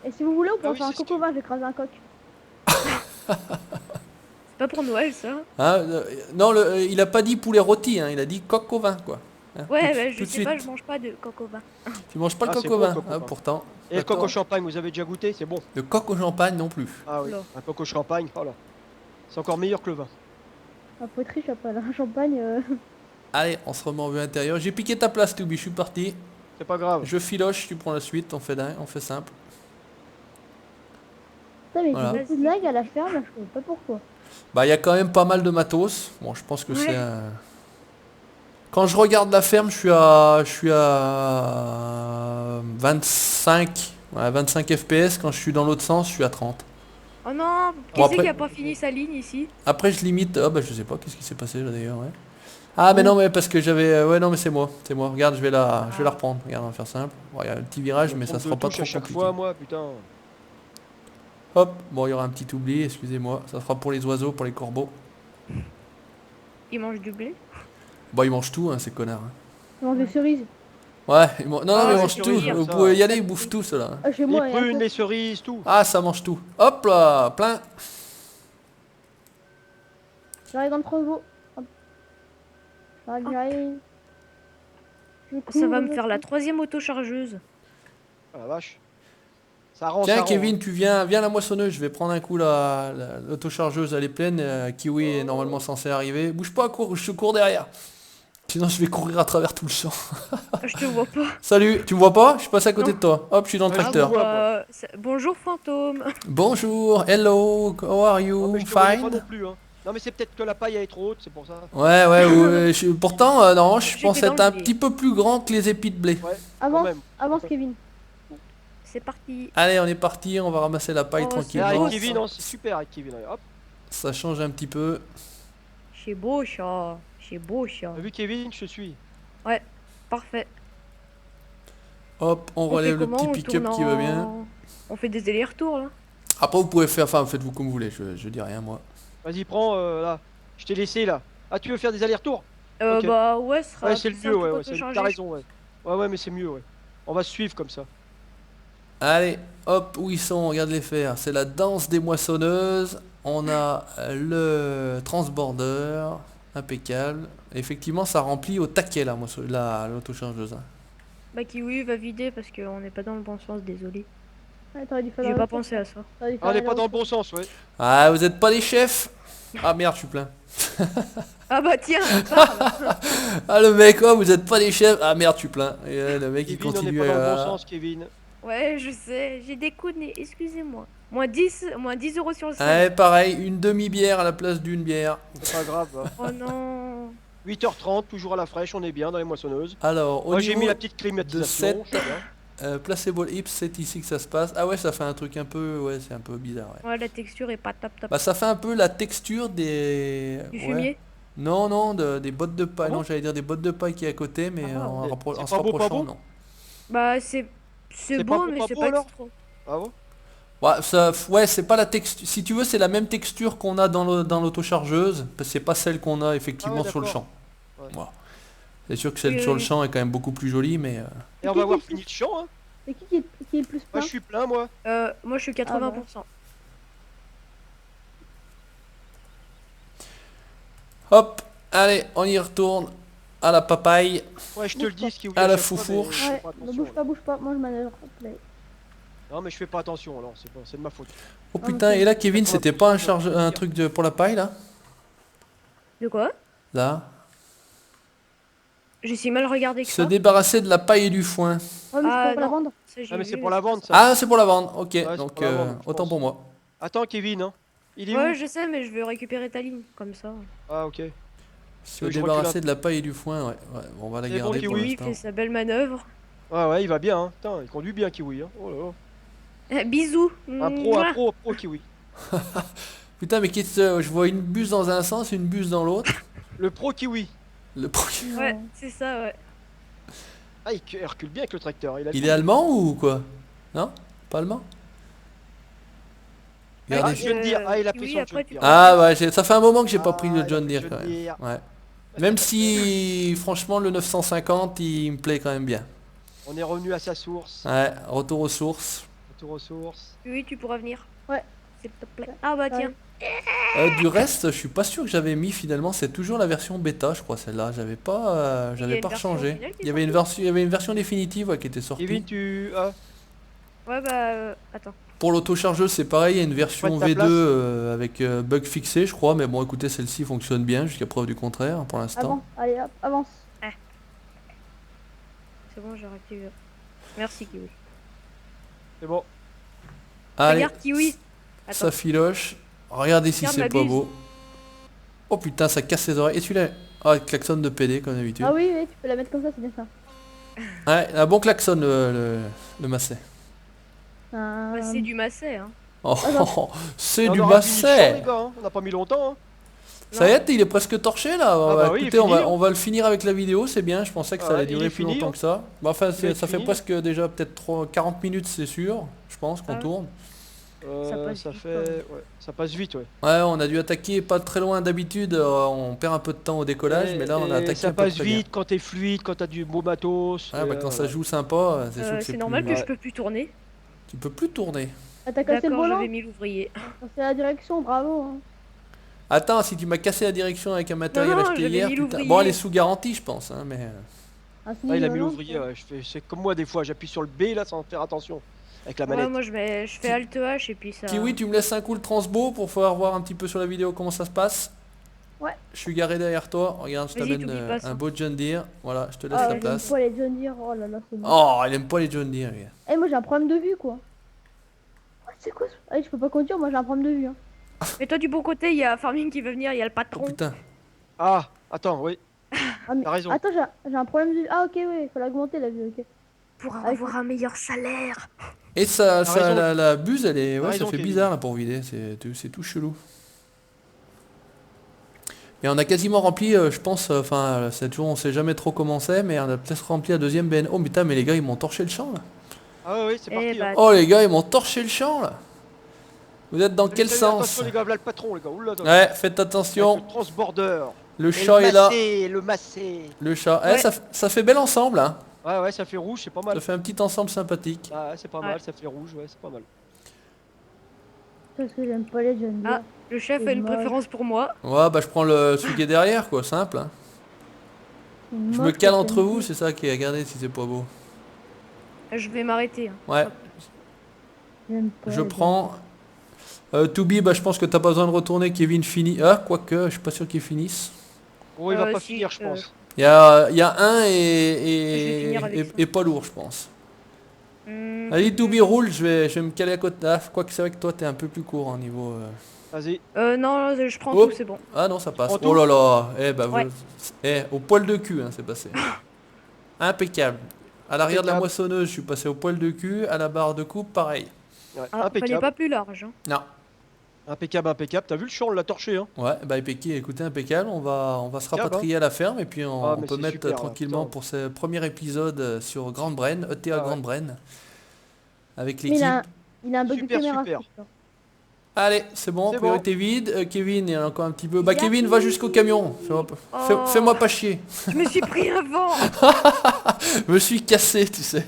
D: Et si vous voulez, on peut
C: Ah
D: en
C: oui,
D: faire un
C: c'est ce
D: coco vin, j'écrase un coq.
B: C'est pas pour Noël, ça.
A: Hein, non, il a pas dit poulet rôti, hein, il a dit coq au vin quoi. Hein,
B: Ouais,
A: tout-
B: bah,
A: tout
B: je
A: de
B: sais pas,
A: suite.
B: je mange pas de coq au vin.
A: Tu manges pas le
C: Ah,
A: coq
C: c'est
A: au
C: bon,
A: vin,
C: le coq au
A: hein,
C: vin.
A: pourtant.
C: Et le coq
A: Attends.
C: au champagne, vous avez déjà goûté? C'est bon.
A: Le coq au champagne non plus.
C: Ah oui,
B: Oula.
C: un coq au champagne, oh là. C'est encore meilleur que le vin.
D: Ah, faut être riche après là. Champagne.
A: Allez, on se remet en vue intérieure. J'ai piqué ta place, Toubi, je suis parti.
C: C'est pas grave.
A: Je filoche, tu prends la suite, on fait simple.
D: Putain, mais il y
A: Voilà.
D: a beaucoup de lag à la ferme, là, je comprends pas pourquoi.
A: Bah il y a quand même pas mal de matos. Bon, je pense que
B: Ouais.
A: c'est un... Quand je regarde la ferme, je suis à 25, ouais, 25 FPS. Quand je suis dans l'autre sens, je suis à 30.
B: Oh non, qui
A: Bon,
B: c'est
A: après-
B: qui a pas fini sa ligne ici?
A: Après, je limite. Ah bah je sais pas, qu'est-ce qui s'est passé là d'ailleurs, ouais. Ah mais non, mais parce que j'avais... Ouais, non, mais c'est moi. C'est moi. Regarde, je vais la reprendre. Regarde, on va faire simple. Bon, il y a un petit virage,
C: Je me
A: mais ça
C: trompe de
A: sera pas
C: touche
A: trop
C: à chaque
A: compliqué.
C: fois, moi, putain.
A: Hop, bon, il y aura un petit oubli, excusez-moi. Ça sera pour les oiseaux, pour les corbeaux.
B: Il mange du blé?
A: Bon, ils mangent tout, hein, ces connards, hein.
D: Il mange des cerises.
A: Ouais, non, non,
B: Ah,
A: mais ils
B: c'est
A: mangent tout.
C: curieux,
A: Vous
C: ça.
A: pouvez y aller, ils bouffent tout, ceux-là.
D: Ah, chez
C: Les
D: moi, il y a un
C: prunes,
D: peu.
C: les cerises, tout.
A: Ah, ça mange tout. Hop là, plein.
D: J'arrive dans le travaux. Hop. J'arrive.
B: Ça va me faire la 3e autochargeuse.
C: Ah la vache. Ça rend,
A: Tiens,
C: ça rend,
A: Kevin,
C: hein.
A: tu viens à la moissonneuse. Je vais prendre un coup l'autochargeuse, elle est pleine. Kiwi est normalement censé arriver. Bouge pas, cours, je te cours derrière. Sinon, je vais courir à travers tout le champ.
B: Je te vois pas.
A: Salut, tu me vois pas? Je passe à côté
B: Non.
A: de toi. Hop, je suis dans le
C: Ouais, je
A: tracteur.
C: vous vois.
B: Bonjour fantôme.
A: Bonjour, hello, how are
C: Oh,
A: you?
C: mais je te voyais pas non
A: Fine?
C: plus, hein. Non mais c'est peut-être que la paille elle est trop haute, c'est pour ça.
A: Ouais, ouais, ouais, pourtant, non, je
B: J'étais
A: pense
B: dans
A: être
B: le
A: un
B: blé.
A: petit peu plus grand que les épis de blé.
C: Ouais, quand
D: Avance,
C: même.
D: avance, Kevin.
B: C'est parti.
A: Allez, on est parti, on va ramasser la paille
B: Oh,
C: Et
A: tranquillement.
C: avec
B: beau,
C: Kevin,
B: ça.
C: non, c'est super avec Kevin. Hop,
A: Ça change un petit peu.
B: C'est beau chat. C'est beau chat.
C: t'as vu Kevin, je te suis.
B: Parfait.
A: Hop, on
B: On fait
A: relève le
B: comment?
A: petit
B: On
A: pick-up
B: tourne
A: qui va bien.
B: On fait des allers-retours là.
A: Après, vous pouvez faire, enfin, faites-vous comme vous voulez, je dis rien, moi.
C: Vas-y, prends là. Je t'ai laissé là. Ah, tu veux faire des allers-retours? Ok.
B: Bah ouais, ce sera
C: Ouais, c'est le
B: plus
C: mieux,
B: simple
C: ouais,
B: quand
C: ouais.
B: on change.
C: T'as raison, ouais. Ouais, ouais, mais c'est mieux, ouais. On va se suivre comme ça.
A: Allez, hop, où ils sont, regarde les faire. C'est la danse des moissonneuses. On a le transborder, impeccable. Effectivement, ça remplit au taquet l'autochargeuse, hein.
B: Bah Kiwi va vider parce qu'on n'est pas dans le bon sens, désolé.
D: Ouais, t'aurais dû faire
B: J'ai
D: la
B: pas
D: retour.
B: pensé à ça.
D: T'aurais dû
C: Ah, on
D: faire
C: n'est
D: la
C: pas dans le
D: retour.
C: bon sens, ouais.
A: Ah, vous êtes pas des chefs? Ah merde, je suis plein.
B: Ah bah tiens, parle.
A: Ah le mec, oh, vous êtes pas des chefs? Ah merde, je suis plein. Et le mec, il
C: Kevin, on n'est
A: continue
C: pas dans le bon
A: à...
C: sens, Kevin.
B: Ouais, je sais, j'ai déconné, excusez-moi. Moins 10 € sur le
A: Ouais,
B: salaire.
A: pareil, une demi-bière à la place d'une bière.
C: C'est pas grave. Hein.
B: Oh non.
C: 8h30, toujours à la fraîche, on est bien dans les moissonneuses.
A: Alors, au
C: Moi, j'ai
A: niveau
C: mis la petite climatisation.
A: de
C: je suis bien.
A: Placebo Hips, c'est ici que ça se passe. Ah ouais, ça fait un truc un peu... Ouais, c'est un peu bizarre, ouais.
B: Ouais, la texture est pas top top.
A: Bah ça fait un peu la texture des...
B: Du
A: ouais.
B: fumier.
A: Non, non, des bottes de paille.
C: Ah bon
A: non, j'allais dire des bottes de paille qui est à côté, mais
B: Ah,
A: en,
C: c'est
A: en se
C: pas beau, pas
A: rapprochant,
C: beau
A: non.
B: Bah c'est
C: C'est
B: beau,
C: pas beau,
B: mais
C: pas
B: c'est
C: beau,
B: pas
C: alors
B: trop.
C: Ah bon?
A: Ouais, c'est pas la texture. Si tu veux, c'est la même texture qu'on a dans l'autochargeuse, parce que c'est pas celle qu'on a effectivement
C: Ah ouais,
A: sur le
C: d'accord.
A: champ.
C: Ouais.
A: Voilà. C'est sûr que celle
B: Oui,
A: sur
B: oui,
A: le
B: oui.
A: champ est quand même beaucoup plus jolie, mais...
C: Et on va voir fini le champ, hein.
D: Et qui est le plus
C: Moi,
D: plein?
C: je suis plein, moi.
B: Moi je suis 80%.
A: Hop, allez, on y retourne à la papaye.
C: Ouais, je te le dis, ce qui
A: À la
C: chaque fois, mais
A: foufourche.
C: je fais
D: Ouais,
C: pas
D: ne
C: attention,
D: bouge pas, moi je manœuvre. Hop là.
C: Non, mais je fais pas attention, alors, c'est de ma faute.
A: Oh
D: Ah,
A: putain,
D: ok.
A: et là Kevin,
C: D'accord,
A: c'était pas
C: d'accord.
A: un truc pour la paille là?
B: De quoi?
A: Là.
B: J'ai si mal regardé que
A: Se
B: ça.
A: débarrasser de la paille et du foin.
D: Ouais, mais
B: Ah,
D: c'est pour la
B: non.
D: vendre.
B: Ça, j'ai
C: Ah, mais c'est
B: vu,
C: pour la vente, ça.
A: Ah, c'est pour la vendre, ok,
C: c'est
A: donc
C: pour la vendre, je
A: autant
C: pense.
A: pour moi.
C: Attends, Kevin, hein. Il est
B: Ouais,
C: où?
B: je sais, mais je veux récupérer ta ligne, comme ça.
C: Ah, ok.
A: Se
C: je
A: débarrasser
C: recule un
A: de la paille et du foin, ouais, on va la
C: C'est bon,
A: garder pour
C: Kiwi.
B: Kiwi
A: l'instant.
B: fait sa belle manœuvre.
C: Ouais, ouais, il va bien, hein. Putain, il conduit bien, Kiwi, hein. Oh là là.
B: Bisous.
C: Un pro, Kiwi.
A: Putain, mais je vois une buse dans un sens, une buse dans l'autre.
C: Le pro Kiwi.
A: Le pro-
B: Ouais, c'est ça, ouais.
C: Ah, il recule bien avec le tracteur.
A: Il est allemand ou quoi? Non? Pas allemand?
C: Ah,
A: Regardez.
C: je viens de dire, ah, il a pris
B: Kiwi,
C: son
B: après,
C: John
B: tu
C: Deere.
A: Ah ouais, ça fait un moment que j'ai pas
C: Ah,
A: pris
C: il
A: le
C: a
A: John
C: pris
A: Deere
C: le
A: quand
C: John
A: même.
C: Deere.
A: Ouais. Même si franchement le 950 il me plaît quand même bien.
C: On est revenu à sa source.
A: Ouais, retour aux sources.
C: Retour aux sources.
B: Oui, tu pourras venir.
D: Ouais.
B: S'il te plaît. Ah bah tiens.
A: Du reste, je suis pas sûr que j'avais mis finalement, c'est toujours la version bêta, je crois celle-là. J'avais pas,
B: Il y a
A: j'avais
B: une
A: pas
B: version
A: rechangé.
B: finale qui est
A: Il y avait une version définitive ouais, qui était sortie.
C: Kevin, tu. Ah,
B: Ouais, bah attends.
A: Pour l'autochargeuse, c'est pareil, il y a une version
C: Prête ta
A: V2
C: place.
A: avec bug fixé, je crois. Mais bon, écoutez, celle-ci fonctionne bien jusqu'à preuve du contraire pour l'instant.
D: Avance, allez hop, avance.
B: C'est bon, j'ai réactivé. Merci Kiwi.
C: c'est bon.
A: Allez,
B: Regarde Kiwi.
A: Ça
B: Attends.
A: filoche. Regardez si
B: Regarde
A: c'est
B: ma
A: pas
B: bise.
A: beau. Oh putain, ça casse les oreilles. Et celui-là, ah, klaxon de PD comme d'habitude.
D: Ah oui, oui, tu peux la mettre comme ça, c'est bien ça.
A: Ouais, un bon klaxon le Massey.
B: Bah, c'est du massé, hein.
A: Oh,
D: Attends.
A: c'est
C: Et on
A: du
C: aura fini le champ, les
A: Massey.
C: gars, hein. On n'a pas mis longtemps. Hein.
A: Ça y est, il est presque torché là.
C: bah oui, il est
A: Écoutez, on
C: fini,
A: va,
C: hein.
A: on va le finir avec la vidéo, c'est bien. Je pensais que ça
C: Ah
A: allait
C: ouais, il
A: durer
C: est
A: plus
C: fini,
A: longtemps
C: hein.
A: que ça. Bah, enfin,
C: Il va être
A: ça fait
C: fini.
A: presque déjà peut-être 40 minutes, c'est sûr. Je pense qu'on
B: Ah ouais.
A: tourne.
B: Ça passe
C: Ça
B: vite,
C: fait... Ouais, ça passe vite, ouais.
A: Ouais, on a dû attaquer pas très loin d'habitude. On perd un peu de temps au décollage, mais là on a
C: Et
A: attaqué
C: ça
A: un peu
C: passe
A: très bien.
C: vite quand t'es fluide, quand t'as du beau matos.
A: Ouais, bah, quand ça
C: voilà.
A: joue sympa, c'est sûr que
B: C'est
A: c'est
B: normal
A: plus...
B: que je peux plus tourner.
A: Tu peux plus tourner.
D: Ah, t'as cassé le
B: D'accord,
D: volant.
B: j'avais mis l'ouvrier.
D: C'est la direction, bravo. Hein.
A: Attends, si tu m'as cassé la direction avec un matériel
B: Non,
A: acheté
B: j'avais
A: hier,
B: mis
A: putain.
B: l'ouvrier.
A: Bon, elle est sous garantie, je pense, hein, mais...
D: Ah,
C: Ah, il a mis
D: non,
C: l'ouvrier, ouais. C'est comme moi des fois, j'appuie sur le B là sans faire attention. Avec la
B: Ouais,
C: manette.
B: moi je fais Alt H et puis ça.
A: Kiwi, tu me laisses un coup le transbo pour pouvoir voir un petit peu sur la vidéo comment ça se passe.
D: Ouais.
A: Je suis garé derrière toi. Regarde, je
B: Vas-y,
A: t'amène
B: t'oublies pas ça.
A: un beau John Deere. Voilà, je te laisse
D: Ah,
A: la
D: j'aime
A: place.
D: pas les John Deere, oh là là, c'est bon.
A: Oh, il aime pas les John Deere, gars.
D: Eh, moi j'ai un problème de vue, quoi. Ouais, c'est quoi ça? Ah, je peux pas conduire, moi j'ai un problème de vue. Hein.
B: Mais toi, du bon côté, il y a Farming qui va venir, il y a le
A: Oh
B: patron.
A: putain.
C: Ah, attends, oui.
D: Ah, mais...
C: T'as raison.
D: Attends, j'ai un problème de vue. Ah, ok, oui, il faut l'augmenter la vue, ok.
B: Pour
D: Avec-
B: avoir un meilleur salaire.
A: Et ça,
C: T'as raison.
A: la buse, elle est...
C: T'as
A: Ouais, ça
C: raison,
A: fait
C: Kevin.
A: bizarre là pour vider. C'est tout chelou. Et on a quasiment rempli, je pense, enfin, cette jour, on sait jamais trop comment c'est, mais on a peut-être rempli la deuxième BN. Oh putain, mais les gars, ils m'ont torché le champ là.
C: Ah oui, c'est parti.
B: bah,
C: hein.
A: Oh les gars, ils m'ont torché le champ là. Vous êtes dans quel
C: Salut,
A: sens?
C: Attention les gars, voilà le patron les gars. Oula, attention.
A: Ouais, faites
C: Avec
A: attention.
C: le transborder.
A: Le
C: Et
A: chat
C: le
A: est là.
C: massé, le massé.
A: Le chat.
B: Ouais.
A: Ça fait bel ensemble, hein.
C: Ouais, ouais, ça fait rouge, c'est pas mal.
A: Ça fait un petit ensemble sympathique.
C: Ah, ouais, c'est pas
B: Ouais.
C: mal, ça fait rouge, ouais, c'est pas mal.
D: Parce que j'aime pas les John Deere.
B: Ah, le chef
D: C'est
B: a une
D: moche.
B: préférence pour moi.
A: Ouais, bah je prends celui qui est derrière, quoi, simple. Hein.
D: C'est
A: Je me
D: moche,
A: cale
D: les
A: entre
D: John
A: vous,
D: Deere.
A: c'est ça qui est. Regardez si c'est pas beau.
B: Je vais m'arrêter. hein.
A: Ouais,
D: J'aime pas
A: je
D: les
A: prends. Toubi, bah je pense que t'as pas besoin de retourner. Kevin finit. Ah, quoique, je suis pas sûr qu'il finisse.
C: Oh, il va pas
B: Si,
C: finir, je pense.
A: Il y a un
B: Je vais finir avec ça.
A: et pas lourd, je pense.
B: Hum,
A: Allez, Toubi roule, je vais me caler à côté. Ah, quoique c'est vrai que toi t'es un peu plus court en niveau.
C: Vas-y.
B: non, je prends
A: Oh.
B: tout, c'est bon.
A: Ah non, ça passe.
C: prends
A: Oh
C: tout
A: là là. Eh bah,
B: Ouais.
A: au poil de cul, hein, c'est passé. Impeccable. À l'arrière de la
C: Impeccable.
A: moissonneuse, je suis passé au poil de cul. À la barre de coupe, pareil.
C: Ouais,
B: Ah, fallait
C: impeccable.
B: pas plus large. Hein.
A: Non.
C: Impeccable, impeccable. T'as vu le champ, on l'a torché, hein.
A: Ouais, bah écoutez, impeccable. On va se
C: Impeccable,
A: rapatrier à la ferme et puis
C: Ah,
A: on
C: mais
A: peut
C: c'est
A: mettre
C: super,
A: tranquillement
C: putain.
A: pour ce premier épisode sur Grande Brenne, ETA
C: Ah ouais.
A: Grande Brenne. Avec
D: Mais
A: l'équipe.
D: il a un bug
C: Super,
D: de caméra.
C: super.
D: c'est sûr.
A: Allez, c'est bon,
C: C'est
A: priorité vide. Kevin, il y a encore un petit peu. Bah
D: Yahoo.
A: Kevin, va jusqu'au camion.
B: Oh.
A: Fais-moi pas chier.
B: Je me suis pris un vent.
A: Je me suis cassé, tu sais.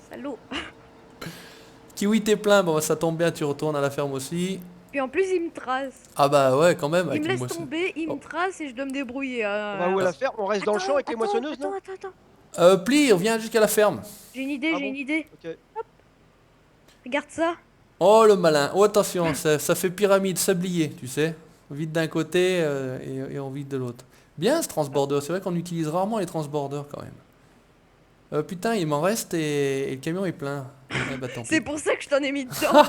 B: Salaud.
A: Kiwi, t'es plein. Bon, bah, ça tombe bien, tu retournes à la ferme aussi.
B: Puis en plus, il me trace.
A: Ah bah ouais, quand même.
B: Il
A: avec
B: me
A: les
B: laisse
A: moissons.
B: tomber, il
A: Oh.
B: me trace et je dois me débrouiller.
C: On va où à la ferme? On reste dans le champ avec les moissonneuses, non?
B: Attends.
A: Pli, reviens jusqu'à la ferme.
B: J'ai une idée,
C: Ah
B: j'ai
C: bon
B: une idée.
C: Ok.
B: Regarde ça.
A: Oh le malin. Oh attention, ça fait pyramide, sablier, tu sais. Vide d'un côté et on vide de l'autre. Bien ce transborder, c'est vrai qu'on utilise rarement les transborders quand même. Putain, il m'en reste et le camion est plein. Eh bah, tant pis.
B: C'est pour ça que je t'en ai mis dedans.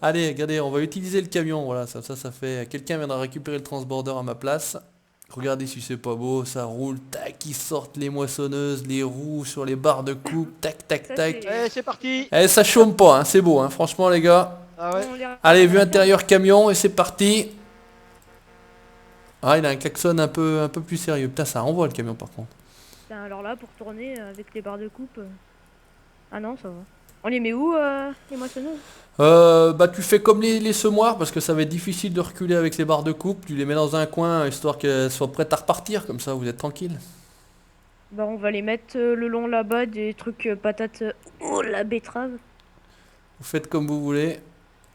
A: Allez, regardez, on va utiliser le camion. Voilà, ça fait. Quelqu'un viendra récupérer le transborder à ma place. Regardez si c'est pas beau, ça roule, tac, ils sortent les moissonneuses, les roues sur les barres de coupe, tac, tac,
B: Ça,
A: tac.
B: c'est-
C: Eh, c'est parti.
A: Eh, ça chôme pas, hein, c'est beau, hein, franchement les gars.
C: Ah ouais.
B: On les-
A: Allez, vue intérieure camion et c'est parti. Ah, il a un klaxon un peu plus sérieux. Putain, ça renvoie le camion par contre.
B: Putain, alors là, pour tourner avec les barres de coupe. Ah non, ça va. On les met où, les moissonneuses?
A: Bah tu fais comme les semoirs parce que ça va être difficile de reculer avec les barres de coupe. Tu les mets dans un coin histoire qu'elles soient prêtes à repartir, comme ça vous êtes tranquille.
B: Bah, on va les mettre le long là-bas, des trucs patates. Oh, la betterave.
A: Vous faites comme vous voulez.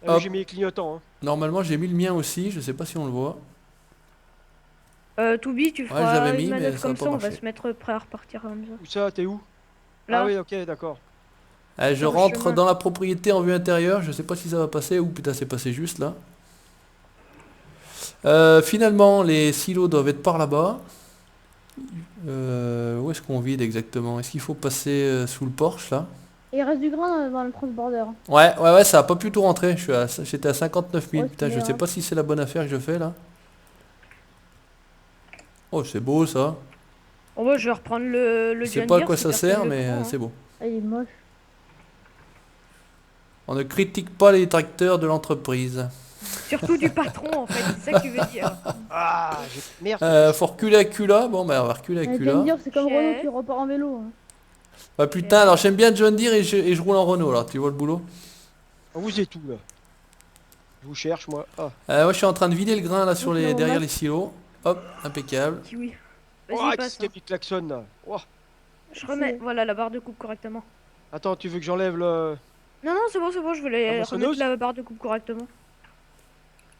C: Ah,
A: Hop.
C: j'ai mis les clignotants, hein.
A: Normalement j'ai mis le mien aussi, je sais pas si on le voit.
B: Toubi, tu
A: Ouais,
B: feras
A: j'avais
B: une
A: mis, mais
B: manœuvre
A: ça a
B: comme
A: pas
B: ça, on va
A: marché.
B: se mettre prêt à repartir comme ça.
C: Où ça? T'es où?
B: Là.
C: Ah oui, ok, d'accord.
A: Je
B: Sur le
A: rentre
B: chemin.
A: dans la propriété en vue intérieure, je sais pas si ça va passer ou putain c'est passé juste là. Finalement les silos doivent être par là-bas. Où est-ce qu'on vide exactement? Est-ce qu'il faut passer sous le porche là?
D: Et il reste du grain dans le transborder.
A: Ouais, ça a pas pu tout rentrer. J'étais à 59 000.
D: Ouais,
A: Putain, je
D: c'est
A: sais
D: bien.
A: pas si c'est la bonne affaire que je fais là. Oh, c'est beau ça.
B: Oh, bah, je vais reprendre le
A: Je sais
B: John
A: pas à
B: Deere
A: quoi
B: si
A: ça
B: personne
A: sert,
B: le
A: mais
B: prend, hein.
A: c'est beau.
D: Ah, il est moche.
A: On ne critique pas les tracteurs de l'entreprise.
B: Surtout du patron en fait, c'est ça que tu veux dire.
C: Ah, merde.
A: Faut reculer à Cula. Bon, bah on va reculer à
D: John
A: Cula.
D: Deere, c'est comme
B: Chez-
D: Renault qui repart en vélo. Hein.
A: Bah putain, alors j'aime bien John Deere et je roule en Renault là. Tu vois le boulot?
C: On vous est tout là. Je vous cherche moi. Ah.
A: Moi je suis en train de vider le grain là sur
D: Donc, on
A: derrière
D: va-
A: les silos. Hop, impeccable.
B: Kiwi.
C: Oh,
B: Vas-y,
C: qui
B: passe.
C: c'est qui klaxonne là? Oh.
B: Je remets, voilà, la barre de coupe correctement.
C: Attends, tu veux que j'enlève le...
B: Non, non, c'est bon, je voulais
C: La
B: remettre
C: moissonneuse
B: la barre de coupe correctement.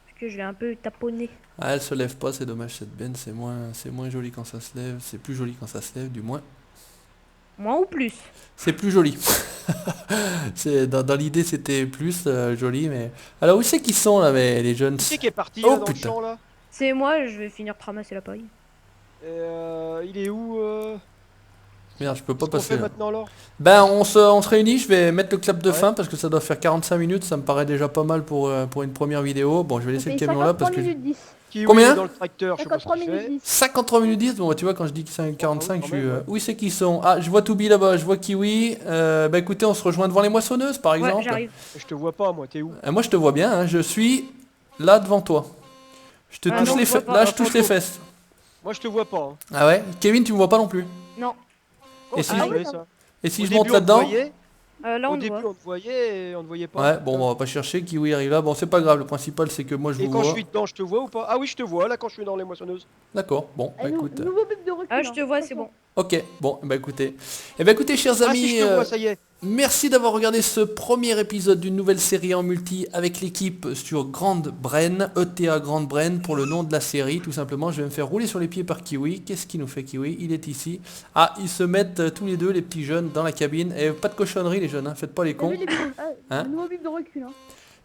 B: Parce que je l'ai un peu taponné.
A: Ah, elle se lève pas, c'est dommage cette benne, c'est moins joli quand ça se lève, c'est plus joli quand ça se lève du moins.
B: Moins ou plus.
A: C'est plus joli. Dans l'idée c'était plus joli, mais... Alors où c'est qu'ils sont là, mais, les jeunes?
C: Qui c'est qui est parti
A: Oh,
C: là, dans
A: putain.
C: le champ là?
B: C'est moi, je vais finir de ramasser la paille.
C: Et, il est où
A: Merde, je peux pas
C: Qu'est-ce qu'on
A: passer
C: fait
A: là.
C: maintenant alors?
A: Ben on se réunit, je vais mettre le clap de
C: Ouais.
A: fin parce que ça doit faire 45 minutes, ça me paraît déjà pas mal pour une première vidéo. Bon, je vais laisser
D: Ça
A: le
D: fait
A: camion là parce
D: 53
A: que...
D: minutes 10.
C: Kiwi
A: Combien
C: est dans le tracteur, je sais pas ce
D: 53
C: qu'il
D: minutes
C: fait.
D: 10.
A: 53 minutes 10, bon tu vois quand je dis que c'est 45, je
C: quand
A: suis...
C: même, ouais.
A: Où c'est qu'ils sont? Ah, je vois Toubi là-bas, je vois Kiwi. Bah écoutez, on se rejoint devant les moissonneuses par
B: Ouais,
A: exemple.
B: j'arrive.
C: Je te vois pas moi, t'es où?
A: Moi je te vois bien, hein, je suis là devant toi. Je te
B: Ah
A: touche
B: non,
A: les
B: je vois
A: fesses.
B: pas.
A: Là je touche les fesses.
C: Moi je te vois pas. Hein.
A: Ah ouais? Kevin, tu me vois pas non plus.
B: Non.
C: Comment
A: si
C: tu
A: je-
C: fais ça?
A: Et si
C: Au
A: je monte
C: début, on te
A: là-dedans?
C: voyait,
B: Là,
C: au
B: on te
C: début
B: voit.
C: on te voyait et on te voyait pas.
A: Ouais, bon, on va pas chercher, Kiwi arrive là. Bon, c'est pas grave, le principal c'est que moi je
C: Et
A: vous
C: quand je
A: vois.
C: suis dedans, je te vois ou pas? Ah oui, je te vois là quand je suis dans les moissonneuses.
A: D'accord, bon, bah écoute.
D: Nouveau bip de recul.
B: Ah, je
D: hein,
B: te vois,
D: de
B: c'est
D: toute
B: bon.
A: Ok, bon, bah écoutez. Eh ben écoutez, chers
C: Ah
A: amis,
C: si, je te vois, ça y est.
A: merci d'avoir regardé ce premier épisode d'une nouvelle série en multi avec l'équipe sur Grande Brenne, ETA Grande Brenne pour le nom de la série, tout simplement. Je vais me faire rouler sur les pieds par Kiwi. Qu'est-ce qu'il nous fait Kiwi? Il est ici. Ah, ils se mettent tous les deux, les petits jeunes, dans la cabine. Et pas de cochonnerie les jeunes, hein, faites pas les
D: T'as
A: cons.
D: vu les bips
A: Hein
D: le nouveau bip de recul. Hein.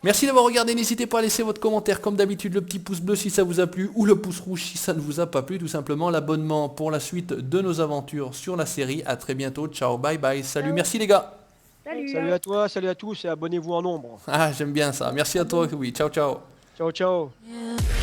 A: Merci d'avoir regardé, n'hésitez pas à laisser votre commentaire comme d'habitude, le petit pouce bleu si ça vous a plu ou le pouce rouge si ça ne vous a pas plu, tout simplement l'abonnement pour la suite de nos aventures sur la série. À très bientôt, ciao, bye bye, salut,
D: Ciao.
A: merci les gars.
C: Salut à toi, salut à tous et abonnez-vous en nombre.
A: Ah j'aime bien ça, merci à toi, oui, ciao ciao.
C: Ciao ciao.
E: Yeah.